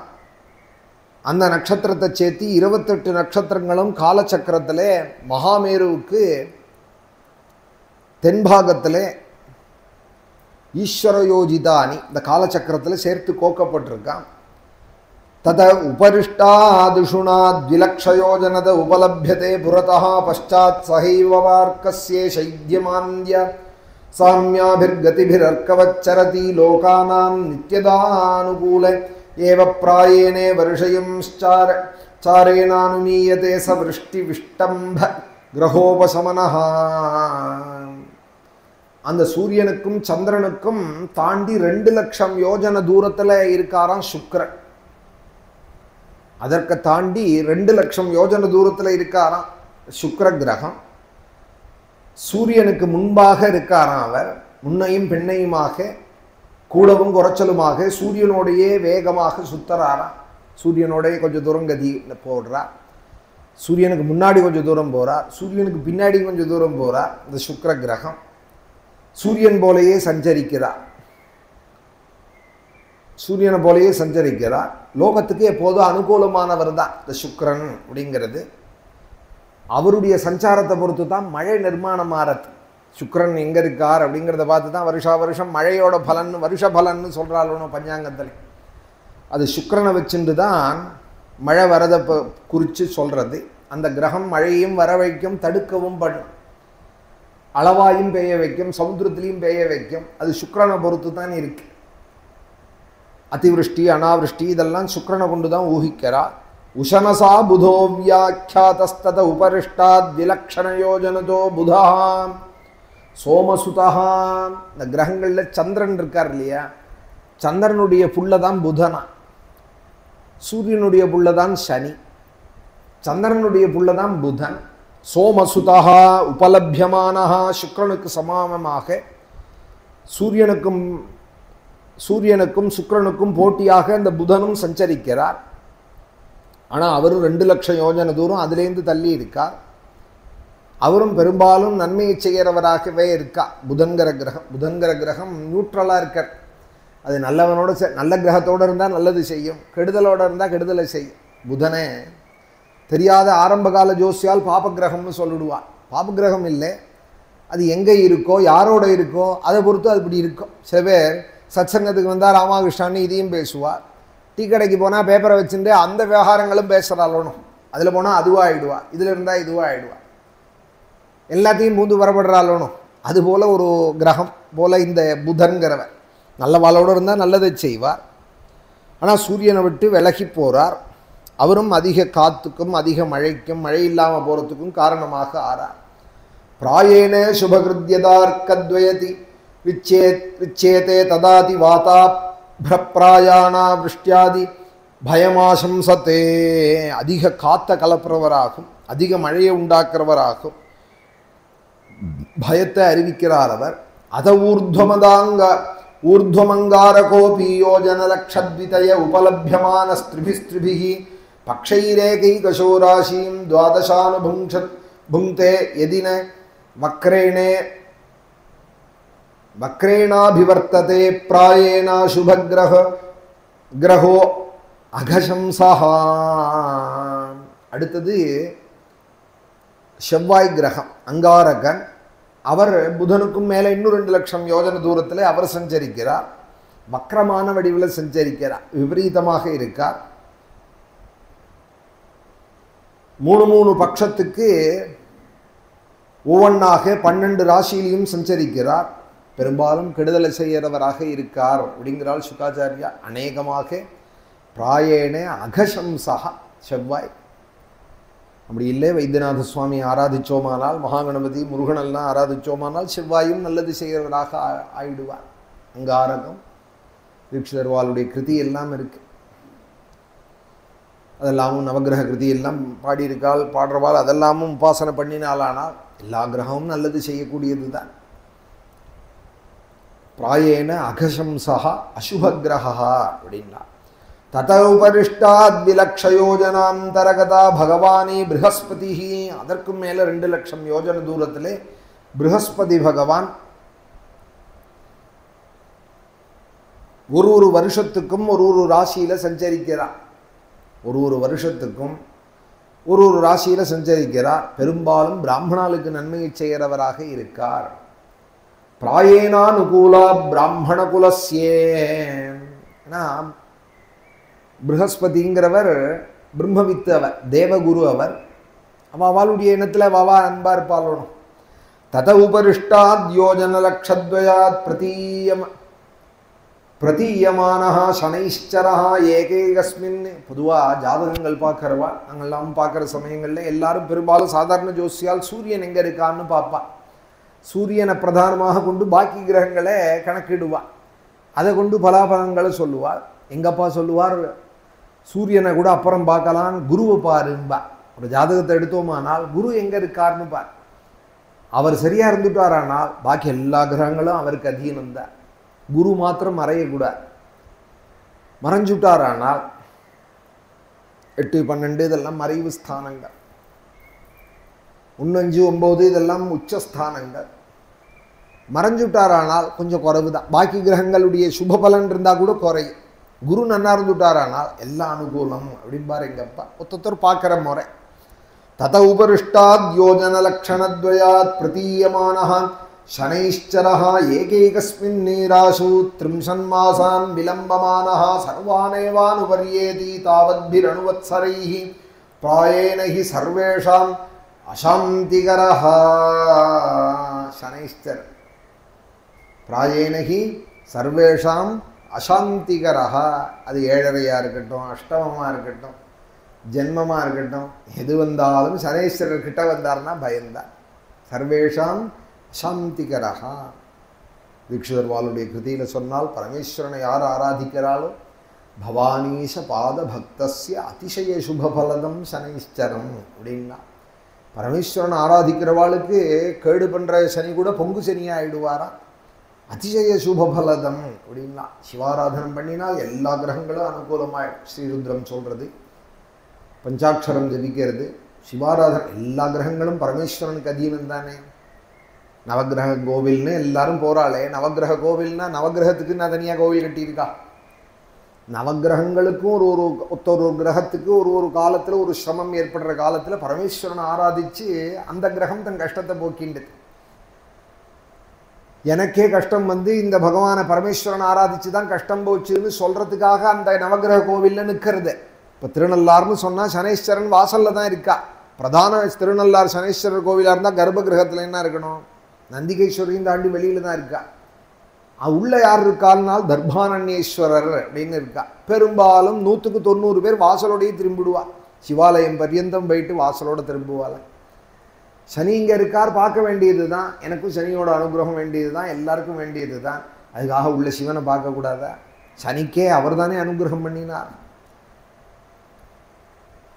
அந்த நட்சத்திரத்தை சேர்த்து 28 நட்சத்திரங்களும் காலச்சக்கரத்தில் மகாமேருவுக்கு தென்பாகத்தில் ஈஸ்வரயோஜிதானி இந்த காலச்சக்கரத்தில் சேர்த்து கோக்கப்பட்டிருக்கான். தத உபரிஷ்டாதிஷுணா 2,00,000 உபலபியதே புரதா பஷ்சாத் சஹைவ வார்க்கஸ்யே சைத்யமாந்திய சாமியாபிர்கதிபிரர்க்கவச்சரதி லோகானாம் நித்யதானுகூல ஏவ பிராயேனே வருஷயம் சாரேனானுமீயதே ச விருஷ்டி விஷ்டம்ப கிரகோபசமனஹ. அந்த சூரியனுக்கும் சந்திரனுக்கும் தாண்டி 2,00,000 யோஜனை தூரத்தில் இருக்காராம் சுக்கிரன். அதற்கு தாண்டி 2,00,000 யோஜனை தூரத்தில் இருக்காராம் சுக்கிர கிரகம். சூரியனுக்கு முன்பாக இருக்காராம் அவர். முன்னையும் பெண்ணையுமாக கூடவும் குறைச்சலுமாக சூரியனோடையே வேகமாக சுத்தராராம். சூரியனோடைய கொஞ்சம் தூரம் கதி போடுறார். சூரியனுக்கு முன்னாடி கொஞ்சம் தூரம் போகிறார், சூரியனுக்கு பின்னாடி கொஞ்சம் தூரம் போகிறார். இந்த சுக்கிர கிரகம் சூரியன் போலேயே சஞ்சரிக்கிறார். சூரியனை போலேயே சஞ்சரிக்கிறார். லோகத்துக்கு எப்போதும் அனுகூலமானவர் தான் இந்த சுக்கிரன் அப்படிங்கிறது. அவருடைய சஞ்சாரத்தை பொறுத்து தான் மழை நிர்மாணம் ஆகிறது. சுக்கிரன் எங்கே இருக்கார் அப்படிங்கிறத பார்த்து தான் வருஷா வருஷம் மழையோட பலன் வருஷ பலன்னு சொல்கிறாளோ பஞ்சாங்கத்தில். அது சுக்கிரனை வச்சுட்டு தான் மழை வரதை குறித்து சொல்கிறது. அந்த கிரகம் மழையும் வர வைக்கும், தடுக்கவும் பண்ணும். அளவாயும் பெய்ய வைக்கும், சமுத்திரத்திலையும் பெய்ய வைக்கும். அது சுக்கிரனை பொறுத்து தான் இருக்கு. அதிவிருஷ்டி அனாவிருஷ்டி இதெல்லாம் சுக்கிரனை கொண்டு தான் ஊகிக்கிறா. உஷனசா புதோ வியாக்கியாதஸ்தத உபரிஷ்டாத் விலக்ஷணயோஜனதோ புதா சோமசுதா. இந்த கிரகங்களில் சந்திரன் இருக்கார் இல்லையா, சந்திரனுடைய புள்ள தான் புதனா, சூரியனுடைய புள்ள தான் சனி, சந்திரனுடைய புள்ள தான் புதன். சோமசுதா உபலபியமானஹா, சுக்கிரனுக்கு சமானமாக சூரியனுக்கும் சுக்கிரனுக்கும் போட்டியாக இந்த புதனும் சஞ்சரிக்கிறார். ஆனால் அவரும் 2 லட்சம் யோஜனை தூரம் அதிலேருந்து தள்ளி இருக்கார். அவரும் பெரும்பாலும் நன்மையை செய்கிறவராகவே இருக்கா. புதன்கிற கிரகம் நியூட்ரலாக இருக்கார். அது நல்லவனோட நல்ல கிரகத்தோடு இருந்தால் நல்லது செய்யும், கெடுதலோடு இருந்தால் கெடுதலை செய்யும். புதனே தெரியாத ஆரம்பகால ஜோசியால் பாபகிரகம்னு சொல்லிடுவாள். பாபகிரகம் இல்லை, அது எங்கே இருக்கோ யாரோட இருக்கோ அதை பொறுத்து அது இப்படி இருக்கும். சில பேர் சத்சங்கத்துக்கு வந்தால் ராமகிருஷ்ணான்னு இதையும் பேசுவார், டீ கடைக்கு போனால் பேப்பரை வச்சுட்டு அந்த விவகாரங்களும் பேசுகிறாளோனும், அதில் போனால் அதுவாக ஆகிடுவா, இதில் இருந்தால் இதுவாக ஆகிடுவா, எல்லாத்தையும் பூந்து வரப்படுறாளோனும். அதுபோல் ஒரு கிரகம் போல் இந்த புதன்கிறவர் நல்லவாளோடு இருந்தால் நல்லதை செய்வார். ஆனால் சூரியனை விட்டு விலகி போகிறார். அவரும் அதிக காத்துக்கும் அதிக மழைக்கும் மழை இல்லாமல் போகிறதுக்கும் காரணமாக ஆறார். பிராயேன சுபகிருத்யதார்க்கத்வயதி விச்சேதே ததாதி வாதா பிரப்ராயாணா விருஷ்டியாதி பயமாசம்சத்தே. அதிக காத்த கலப்புறவராகும், அதிக மழையை உண்டாக்குறவராகும், பயத்தை அறிவிக்கிறார் அவர். அத ஊர்ಧ್ವமங்காரகோபி யோஜனலக்ஷத்விதய உபலபியமான ஸ்திரிபிஸ்திரிபிஹி பக்ஷைரேகைகசோராசீம் துவாதசானுபுங்க்தே யதின வக்ரேணாபிவர்த்ததே பிராயேணா சுபகிரகோ அகசம்சா. அடுத்தது செவ்வாய் கிரகம் அங்காரகன். அவர் புதனுக்கும் மேலே இன்னும் 2 லட்சம் யோஜனை தூரத்தில் அவர் சஞ்சரிக்கிறார். வக்ரமான வடிவில் சஞ்சரிக்கிறார், விபரீதமாக இருக்கார். 3 பட்சத்துக்கு ஒவ்வொன்றாக 12 ராசியிலையும் சஞ்சரிக்கிறார். பெரும்பாலும் கெடுதலை செய்கிறவராக இருக்கார் அப்படிங்கிறாள் சுகாச்சாரியா. அநேகமாக பிராயேன அகசம்சா செவ்வாய். அப்படி இல்லை வைத்தியநாத சுவாமி ஆராதிச்சோமானால், மகாகணபதி முருகனெல்லாம் ஆராதிச்சோமானால் செவ்வாயும் நல்லது செய்கிறவராக ஆயிடுவார். அங்காரகம் தீட்சிதர்வாளுடைய கிருதி எல்லாம் இருக்கு, அதெல்லாமும் நவகிரக கிருதி எல்லாம் பாடியிருக்காள், பாடுறவாள் அதெல்லாமும் உபாசனை பண்ணினாலானால் எல்லா கிரகமும் நல்லது செய்யக்கூடியது தான். பிராயேன அகசம்சா அசுபகிரகா அப்படின்னா தத உபரிஷ்டாத் விலக்ஷயோஜனாந்தரகதா பகவானே ப்ரஹஸ்பதி. அதற்கும் மேலே 2 லட்சம் யோஜனை தூரத்திலே ப்ரஹஸ்பதி பகவான் ஒரு வருஷத்துக்கும் ஒரு ராசியில் சஞ்சரிக்கிறார். ஒரு வருஷத்துக்கும் ஒரு ராசியில் சஞ்சரிக்கிறார். பெரும்பாலும் பிராமணாளுக்கு நன்மையை செய்கிறவராக இருக்கார். பிராயேனானுகூலா பிராமண குலஸ்யே. ஏன்னா ப்ரஹஸ்பதிங்கிறவர் பிரம்மவித்து, அவர் தேவகுரு, அவர் அவளுடைய இனத்தில் வவா அன்பா இருப்பாளோனும். தத உபரிஷ்டாத் யோஜனலக்ஷத்வயாத் பிரதீயமானஹா சனைஷ்சரஹா ஏகேகஸ்மின். பொதுவாக ஜாதகங்கள் பார்க்குறவா, நாங்கள்லாம் பார்க்குற சமயங்களில் எல்லாரும் பெரும்பாலும் சாதாரண ஜோசியால் சூரியன் எங்கே இருக்கான்னு பார்ப்பா. சூரியனை பிரதானமாக கொண்டு பாக்கி கிரகங்களை கணக்கிடுவாள், அதை கொண்டு பலாபலங்களை சொல்லுவாள். எங்கப்பா சொல்லுவார், சூரியனை கூட அப்புறம் பார்க்கலாம், குருவை பாரும்பா. ஒரு ஜாதகத்தை எடுத்தோமானால் குரு எங்கே இருக்காருன்னு பார். அவர் சரியாக இருந்துட்டாரானால் பாக்கி எல்லா கிரகங்களும் அவருக்கு அதீனம்தான். குரு மாத்திரம் மறையக்கூடாது. மறைஞ்சுட்டாரானால் 8, 12 இதெல்லாம் மறைவு ஸ்தானங்கள், 1, 5, 9 இதெல்லாம் உச்சஸ்தானங்கள். மறைஞ்சுட்டாரானால் கொஞ்சம் குறைவு தான். பாக்கி கிரகங்களுடைய சுபபலன் இருந்தால் கூட குறையும். குரு நன்னா இருந்துட்டாரானால் எல்லா அனுகூலம் அப்படின்பார் எங்கப்பா. ஒருத்தர் பார்க்குற முறை. தத உபரிஷ்டாத் யோஜனலக்ஷணத்வயாத் பிரதீயமானஹ சனைஷ்சரஹ ஏகைகஸ்மின் நீராசு த்ரிம்சன்மாசான் விலம்பமானஹ சர்வானேவானுபர்யேதி தாவத்பிரணுவத்சரைஹி பிராயேனஹி சர்வேஷாம் அசாந்திகரஹ. சனைஷ்சர் பிராயேனஹி சர்வேஷாம் அசாந்திகரஹா. அது 7.5 இருக்கட்டும், அஷ்டமமாக இருக்கட்டும், ஜென்மமாக இருக்கட்டும், எது வந்தாலும் சனீஸ்வரர் கிட்ட வந்தார்னா பயந்தான். சர்வேஷாம் சாந்திகரஹா. தீட்சிதர் வாளுடைய கிருதியில் சொன்னால், பரமேஸ்வரனை யார் ஆராதிக்கிறாளோ பவானீஷ பாத பக்தஸ்ய அதிசய சுபபலதம் சனீஸ்வரம் அப்படின்னா, பரமேஸ்வரனை ஆராதிக்கிறவாளுக்கு கேடு பண்ணுற சனி கூட பொங்கு சனியாக ஆயிடுவாராம். அதிசய சுபபலதம் அப்படின்னா, சிவாராதனம் பண்ணினால் எல்லா கிரகங்களும் அனுகூலமாயிடும். ஸ்ரீருத்ரம் சொல்கிறது, பஞ்சாட்சரம் ஜபிக்கிறது, சிவாராதனம், எல்லா கிரகங்களும் பரமேஸ்வரனுக்கு அதீனம் தானே. நவகிரக கோவில்னு எல்லாரும் போகிறாளே, நவகிரக கோவில்னா நவகிரகத்துக்கு நான் தனியாக கோவில் கட்டியிருக்கா? நவகிரகங்களுக்கும் ஒரு கிரகத்துக்கு ஒரு காலத்தில் ஒரு சிரமம் ஏற்படுற காலத்தில் பரமேஸ்வரனை ஆராதித்து அந்த கிரகம் தன் கஷ்டத்தை போக்கின்றது. எனக்கே கஷ்டம் வந்து இந்த பகவானை பரமேஸ்வரன் ஆராதிச்சு தான் கஷ்டம் போச்சுன்னு சொல்கிறதுக்காக அந்த நவகிரக கோவிலில் நிற்கிறது. இப்போ திருநள்ளார்னு சொன்னால் சனீஸ்வரன் வாசலில் தான் இருக்கா. பிரதான திருநள்ளார் சனீஸ்வரர் கோவிலாக இருந்தால் கர்ப்ப கிரகத்தில் என்ன இருக்கணும்? நந்திகேஸ்வரையும் தாண்டி வெளியில் தான் இருக்கா. உள்ள யார் இருக்கால்னால் தர்பானன்யேஸ்வரர் அப்படின்னு இருக்கா. பெரும்பாலும் 100க்கு 90 பேர் வாசலோடையே திரும்பிடுவா. சிவாலயம் பர்யந்தம் போயிட்டு வாசலோடு திரும்புவாள். சனி இங்கே இருக்கார், பார்க்க வேண்டியது தான். எனக்கும் சனியோட அனுகிரகம் வேண்டியது தான், எல்லாருக்கும் வேண்டியது தான். அதுக்காக உள்ள சிவனை பார்க்கக்கூடாதா? சனிக்கே அவர் தானே அனுகிரகம் பண்ணினார்.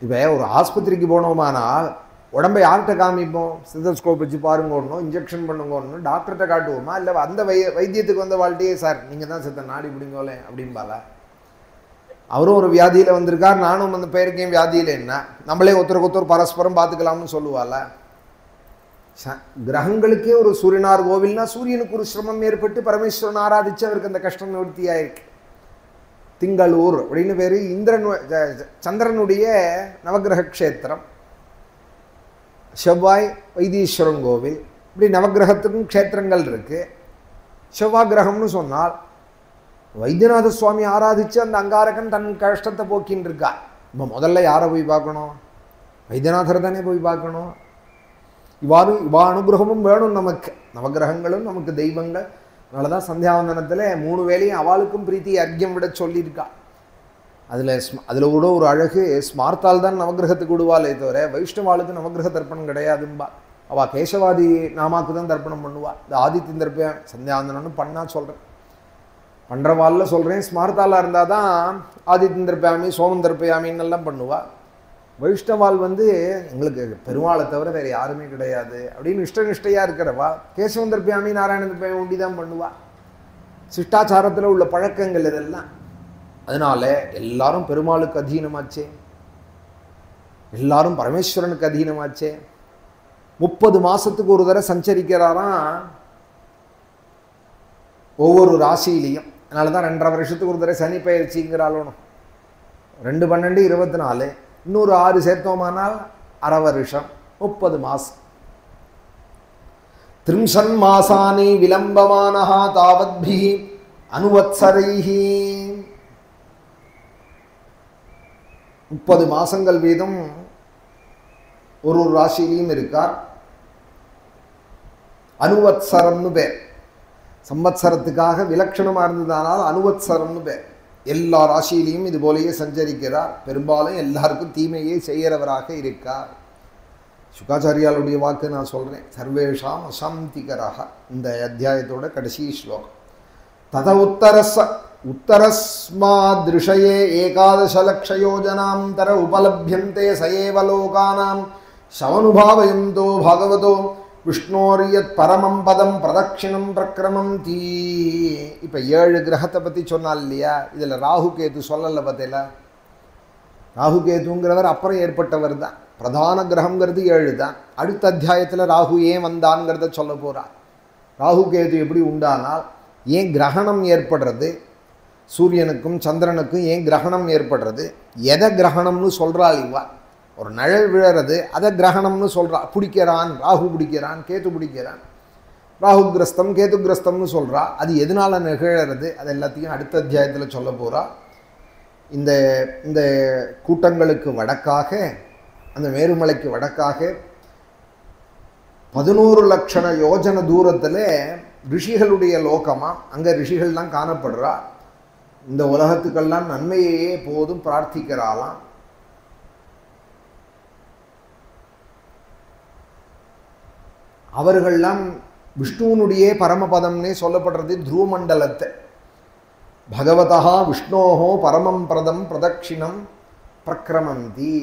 இப்போ ஒரு ஆஸ்பத்திரிக்கு போனோமானால் உடம்பை யார்கிட்ட காமிப்போம்? ஸ்டெத்தோஸ்கோப் வச்சு பாருங்கணும், இன்ஜெக்ஷன் பண்ணுங்கணும், டாக்டர்கிட்ட காட்டுவோமா? இல்லை அந்த வைத்தியத்துக்கு வந்த வாழ்க்கையே, சார் நீங்கள் தான் சித்த நாடி பிடிங்கோலே அப்படின்பால. அவரும் ஒரு வியாதியில் வந்திருக்கார், நானும் அந்த பேருக்கேன் வியாதியில் என்ன, நம்மளே ஒருத்தருக்கு பரஸ்பரம் பார்த்துக்கலாம்னு சொல்லுவாள். கிரகங்களுக்கே ஒரு சூரியனார் கோவில்னா சூரியனுக்கு ஒரு சிரமம் ஏற்பட்டு பரமேஸ்வரன் ஆராதிச்சு அவருக்கு அந்த கஷ்டம் நிவர்த்தியாயிருக்கு. திங்களூர் அப்படின்னு பேர் இந்திரன் சந்திரனுடைய நவகிரக க்ஷேத்திரம். செவ்வாய் வைத்தீஸ்வரன் கோவில், இப்படி நவகிரகத்துக்கும் க்ஷேத்திரங்கள் இருக்குது. செவ்வாய் கிரகம்னு சொன்னால் வைத்தியநாத சுவாமி ஆராதித்து அந்த அங்காரகன் தன் கஷ்டத்தை போக்கின்னு இருக்கா. இப்போ முதல்ல யாரை போய் பார்க்கணும்? வைத்தியநாதர் தானே போய் பார்க்கணும். இவா அனுகிரகமும் வேணும் நமக்கு. நவகிரகங்களும் நமக்கு தெய்வங்கள். அதனால தான் சந்தியாவந்தனத்தில் 3 வேளையும் அவளுக்கும் பிரீத்தி அர்க்கியம் விட சொல்லியிருக்கா. அதில் கூட ஒரு அழகு, ஸ்மார்த்தால் தான் நவகிரகத்துக்கு விடுவாளே தவிர வைஷ்ணவாளுக்கு நவகிரக தர்ப்பணம் கிடையாதும்பா. அவள் கேசவாதி நாமாக்கு தான் தர்ப்பணம் பண்ணுவாள். இந்த ஆதித்யன் தர்ப்பம் சந்தியாவந்தனம்னு பண்ணால் சொல்கிறேன், பண்ணுறவாளில் சொல்கிறேன். ஸ்மார்த்தாலாக இருந்தால் தான் ஆதித்யன் தர்ப்பயாமி சோமன் தர்ப்பயாமின்னு எல்லாம் பண்ணுவாள். வைஷ்ணவால் வந்து எங்களுக்கு பெருமாளை தவிர வேறு யாருமே கிடையாது அப்படின்னு இஷ்டநிஷ்டையாக இருக்கிறவா கேசவன் தர்ப்பயாமி நாராயண தர்ப்பயாமி ஒண்டி தான் பண்ணுவாள். சிஷ்டாச்சாரத்தில் உள்ள பழக்கங்கள் இதெல்லாம். அதனால எல்லாரும் பெருமாளுக்கு அதீனமாச்சே, எல்லாரும் பரமேஸ்வரனுக்கு அதீனமாச்சே. 30 மாதத்துக்கு ஒரு தடவை சஞ்சரிக்கிறாராம் ஒவ்வொரு ராசியிலையும். அதனால தான் 2.5 வருஷத்துக்கு ஒரு தடவை சனி பயிற்சிங்கிறாலும் 2 12 24, இன்னொரு 6 சேர்த்தோமானால் 1/2 வருஷம், 30 மாதம். திரிம்சன் மாசானி விலம்பமானஹா தாவத்பி அனுவத்சரைஹி. 30 மாதங்கள் வீதம் ஒரு ராசியிலையும் இருக்கார். அனுவத்சரம்னு பேர். சம்பத்சரத்துக்காக விலட்சணமாக இருந்ததானால் அனுவத்சரம்னு பேர். எல்லா ராசியிலையும் இது போலேயே சஞ்சரிக்கிறார். பெரும்பாலும் எல்லாருக்கும் தீமையே செய்கிறவராக இருக்கார். சுகாச்சாரியாளுடைய வாக்கு நான் சொல்கிறேன். சர்வேஷாம் அசாந்திகராக. இந்த அத்தியாயத்தோட கடைசி ஸ்லோகம். தத உத்தரஸ்மாத்ருஷயே 11 லட்சயோஜனாந்தர உபலப்யந்தே சயேவ லோகானாம் சவனுபாவயந்தோ பாகவதோ விஷ்ணோரியத் பரமம் பதம் பிரதட்சிணம் பிரக்கிரமம் தீ. இப்போ 7 கிரகத்தை பற்றி சொன்னால் இல்லையா? இதில் ராகு கேது சொல்லலை பார்த்தீங்களா? ராகு கேதுங்கிறவர் அப்புறம் ஏற்பட்டவர் தான். பிரதான கிரகங்கிறது 7 தான். அடுத்த அத்தியாயத்தில் ராகு ஏன் வந்தான்ங்கிறத சொல்ல போகிறார். ராகு கேது எப்படி உண்டானால், ஏன் கிரகணம் ஏற்படுறது, சூரியனுக்கும் சந்திரனுக்கும் ஏன் கிரகணம் ஏற்படுறது, எதை கிரகணம்னு சொல்கிறாள் இவா? ஒரு நிழல் விழறது, அதை கிரகணம்னு சொல்கிறா. பிடிக்கிறான், ராகு பிடிக்கிறான், கேது பிடிக்கிறான், ராகு கிரஸ்தம் கேது கிரஸ்தம்னு சொல்கிறா. அது எதனால் நிகழறது, அது எல்லாத்தையும் அடுத்த அத்தியாயத்தில் சொல்ல போகிறா. இந்த இந்த கூட்டங்களுக்கு வடக்காக, அந்த மேருமலைக்கு வடக்காக 11 லட்சண யோஜன தூரத்தில் ரிஷிகளுடைய லோகமாக, அங்கே ரிஷிகள்லாம் காணப்படுறா. இந்த உலகத்துக்கெல்லாம் நன்மையே போதும் பிரார்த்திக்கிறாளாம். அவர்கள்லாம் விஷ்ணுவனுடைய பரமபதம்னே சொல்லப்படுறது துருவமண்டலத்தை. பகவதா விஷ்ணோஹோ பரமம் பிரதம் பிரதட்சிணம் பிரக்ரமந்தி.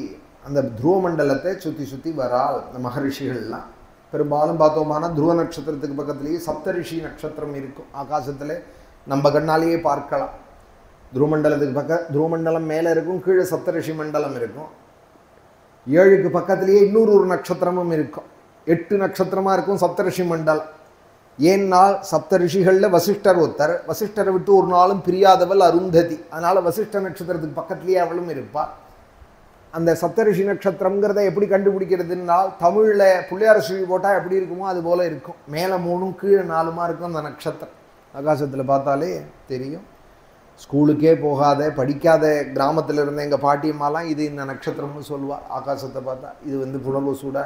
அந்த துருவமண்டலத்தை சுற்றி சுற்றி வரால் இந்த மகரிஷிகள்லாம். பெரும்பாலும் பார்த்தோம்னா துருவ நட்சத்திரத்துக்கு பக்கத்துலேயே சப்தரிஷி நட்சத்திரம் இருக்கும் ஆகாசத்தில், நம்ம கண்ணாலேயே பார்க்கலாம். துருவமண்டலத்துக்கு துருவமண்டலம் மேலே இருக்கும், கீழே சப்தரிஷி மண்டலம் இருக்கும். 7க்கு பக்கத்துலேயே இன்னொரு நட்சத்திரமும் இருக்கும். 8 நட்சத்திரமாக இருக்கும் சப்தரிஷி மண்டலம். ஏன்னால் சப்தரிஷிகளில் வசிஷ்டர் ஒருத்தர், வசிஷ்டரை விட்டு ஒரு நாளும் பிரியாதவள் அருந்ததி. அதனால் வசிஷ்ட நட்சத்திரத்துக்கு பக்கத்துலேயே அவளும் இருப்பாள். அந்த சப்தரிஷி நட்சத்திரங்கிறத எப்படி கண்டுபிடிக்கிறதுனால், தமிழில் பிள்ளையார் சுழி போட்டால் எப்படி இருக்குமோ அது போல் இருக்கும். மேலே 3ம் கீழே 4மா இருக்கும் அந்த நட்சத்திரம். ஆகாசத்தில் பார்த்தாலே தெரியும். ஸ்கூலுக்கே போகாத படிக்காத கிராமத்தில் இருந்த எங்கள் பாட்டியம்மாலாம் இது இந்த நட்சத்திரம்னு சொல்லுவாள். ஆகாசத்தை பார்த்தா இது புனர்வசூட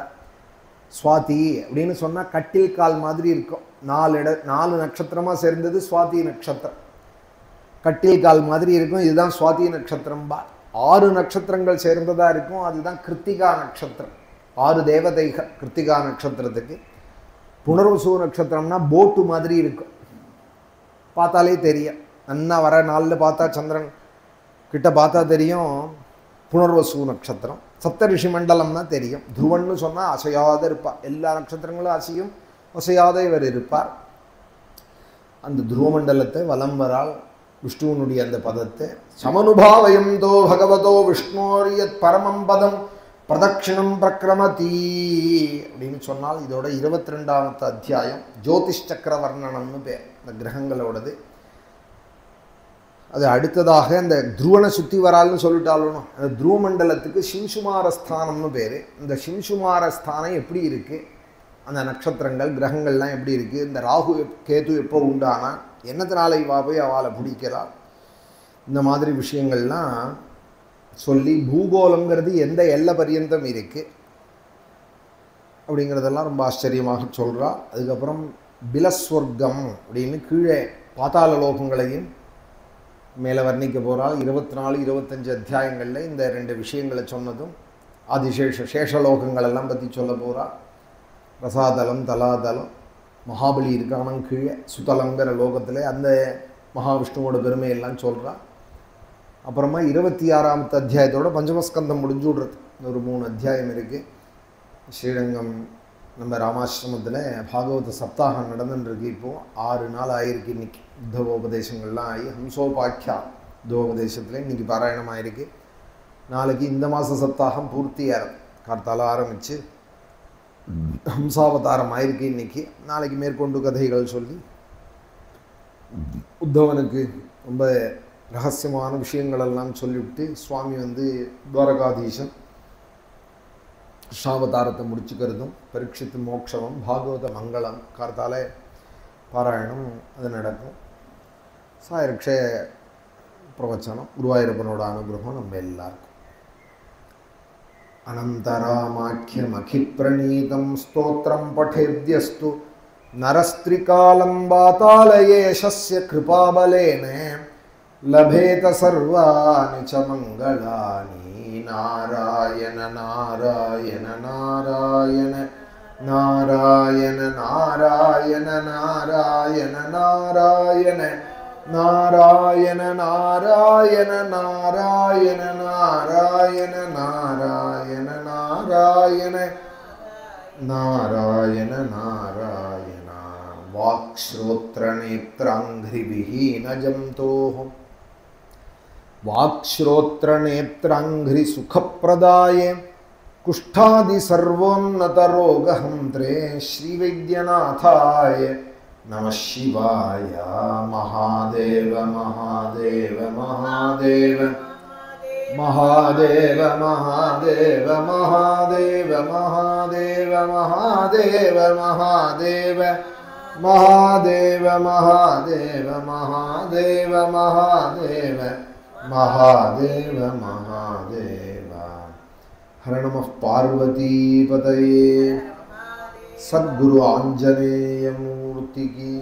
சுவாதி அப்படின்னு சொன்னால் கட்டில் கால் மாதிரி இருக்கும். 4 நட்சத்திரமாக சேர்ந்தது சுவாதி நட்சத்திரம். கட்டில் கால் மாதிரி இருக்கும், இதுதான் சுவாதி நட்சத்திரம்பா. 6 நட்சத்திரங்கள் சேர்ந்ததாக இருக்கும், அதுதான் கிருத்திகா நட்சத்திரம். 6 தேவதைகள் கிருத்திகா நட்சத்திரத்துக்கு. புனர்வசு நட்சத்திரம்னா போட்டு மாதிரி இருக்கும், பார்த்தாலே தெரியும். நன்னா வர நாளில் பார்த்தா சந்திரன் கிட்ட பார்த்தா தெரியும் புனர்வசு நட்சத்திரம். சப்தரிஷி மண்டலம்னா தெரியும். துருவன்னு சொன்னால் அசையாத இருப்பார். எல்லா நட்சத்திரங்களும் அசையும், அசையாத இவர் இருப்பார். அந்த துருவமண்டலத்தை வலம் வரால் விஷ்ணுவனுடைய அந்த பதத்தை சமனுபாவயம் தோ பகவதோ விஷ்ணோரியத் பரமம் பதம் பிரதட்சிணம் பிரக்ரமதி அப்படின்னு சொன்னால் இதோட 22வது அத்தியாயம் ஜோதிஷ் சக்கர வர்ணனம்னு பேர் இந்த கிரகங்களோடது. அது அடுத்ததாக இந்த துருவனை சுற்றி வரால்னு சொல்லிட்டாலும் அந்த துருவமண்டலத்துக்கு சிம்சுமாரஸ்தானம்னு பேர். இந்த சிம்சுமாரஸ்தானம் எப்படி இருக்குது, அந்த நட்சத்திரங்கள் கிரகங்கள்லாம் எப்படி இருக்குது, இந்த ராகு கேது எப்போ உண்டானா, என்னத்தினால இவா போய் அவளை பிடிக்கிறாள், இந்த மாதிரி விஷயங்கள்லாம் சொல்லி பூகோளங்கிறது எந்த எல்லை பரியந்தம் இருக்குது அப்படிங்கிறதெல்லாம் ரொம்ப ஆச்சரியமாக சொல்கிறா. அதுக்கப்புறம் பிலஸ்வர்க்கம் அப்படின்னு கீழே பாதாள லோகங்களையும் மேலே வர்ணிக்க போகிறாள். 24, 25 அத்தியாயங்களில் இந்த 2 விஷயங்களை சொன்னதும் சேஷலோகங்களெல்லாம் பற்றி சொல்ல போகிறாள். ரசாதலம் தலாதலம் மகாபலி இருக்கானங்க கீழே சுதலங்கிற லோகத்தில் அந்த மகாவிஷ்ணுவோட பெருமையெல்லாம் சொல்கிறாள். அப்புறமா 26வது அத்தியாயத்தோட பஞ்சமஸ்கந்தம் முடிஞ்சு விடுறது. ஒரு 3 அத்தியாயம் இருக்குது. ஸ்ரீரங்கம் நம்ம ராமாசிரமத்தில் பாகவத சப்தாகம் நடந்துருக்கு. இப்போது 6 நாள் ஆகிருக்கு. இன்றைக்கி யுத்தோபதேசங்கள்லாம் ஆகி ஹம்சோபாக்கியா யுத்தோபதேசத்தில் இன்றைக்கி பாராயணம் ஆகிருக்கு. நாளைக்கு இந்த மாத சப்தாகம் பூர்த்தியாக கார்த்தால ஆரம்பித்து ஹம்சாவதாரம் ஆயிருக்கு இன்றைக்கி. நாளைக்கு மேற்கொண்டு கதைகள் சொல்லி உத்தவனுக்கு ரொம்ப ரகசியமான விஷயங்களெல்லாம் சொல்லிவிட்டு சுவாமி துவாரகாதீசன் கிருஷ்ணாவதாரத்தை முடிச்சுக்கிறதும் பரீட்சித்து மோட்சமும் பாகவத மங்களம் கார்த்தால பாராயணம் அது நடக்கும். சாயரக்ஷய பிரவச்சனம் குருவாயூரப்பனோட அனுகிரகம் நம்ம எல்லாருக்கும். அனந்தராமாக்கியமகிப்ரணீதம் ஸ்தோத்திரம் பठेद्यस्तु நரஸ்திரிகாலம் வாதாலயேஷஸ்ய கிருபாபலேன லபேத சர்வாணி ச மங்களானி. நாராயண நாராயண நாராயண நாராயண நாராயண நாராயண நாராயண நாராயண நாராயண நாராயண நாராயண நாராயண நாராயண நாராயண நாராயண. வாக்ஸ்ரோத்ரநேத்ராங்கிரிவிஹீனஜம் தோஹம் வாக்ஸ்ரோத்ரநேத்ராங்கிரி சுகப்பிரதாயே குஷ்டாதி சர்வோன்னதரோகஹந்த்ரே ஸ்ரீவைத்யநாதாய நம சிவாய. மகாதேவ மகாதேவ மகாதேவ மகாதேவ மகாதேவ மகாதேவ மகாதேவ மகாதேவ மகாதேவ மகாதேவ மகாதேவ மகாதேவ மகாதேவ மகாதேவ மகாதேவ. ஹர நம பார்வதீபதயே. சத்குரு ஆஞ்சநேய மூர்த்தி கி.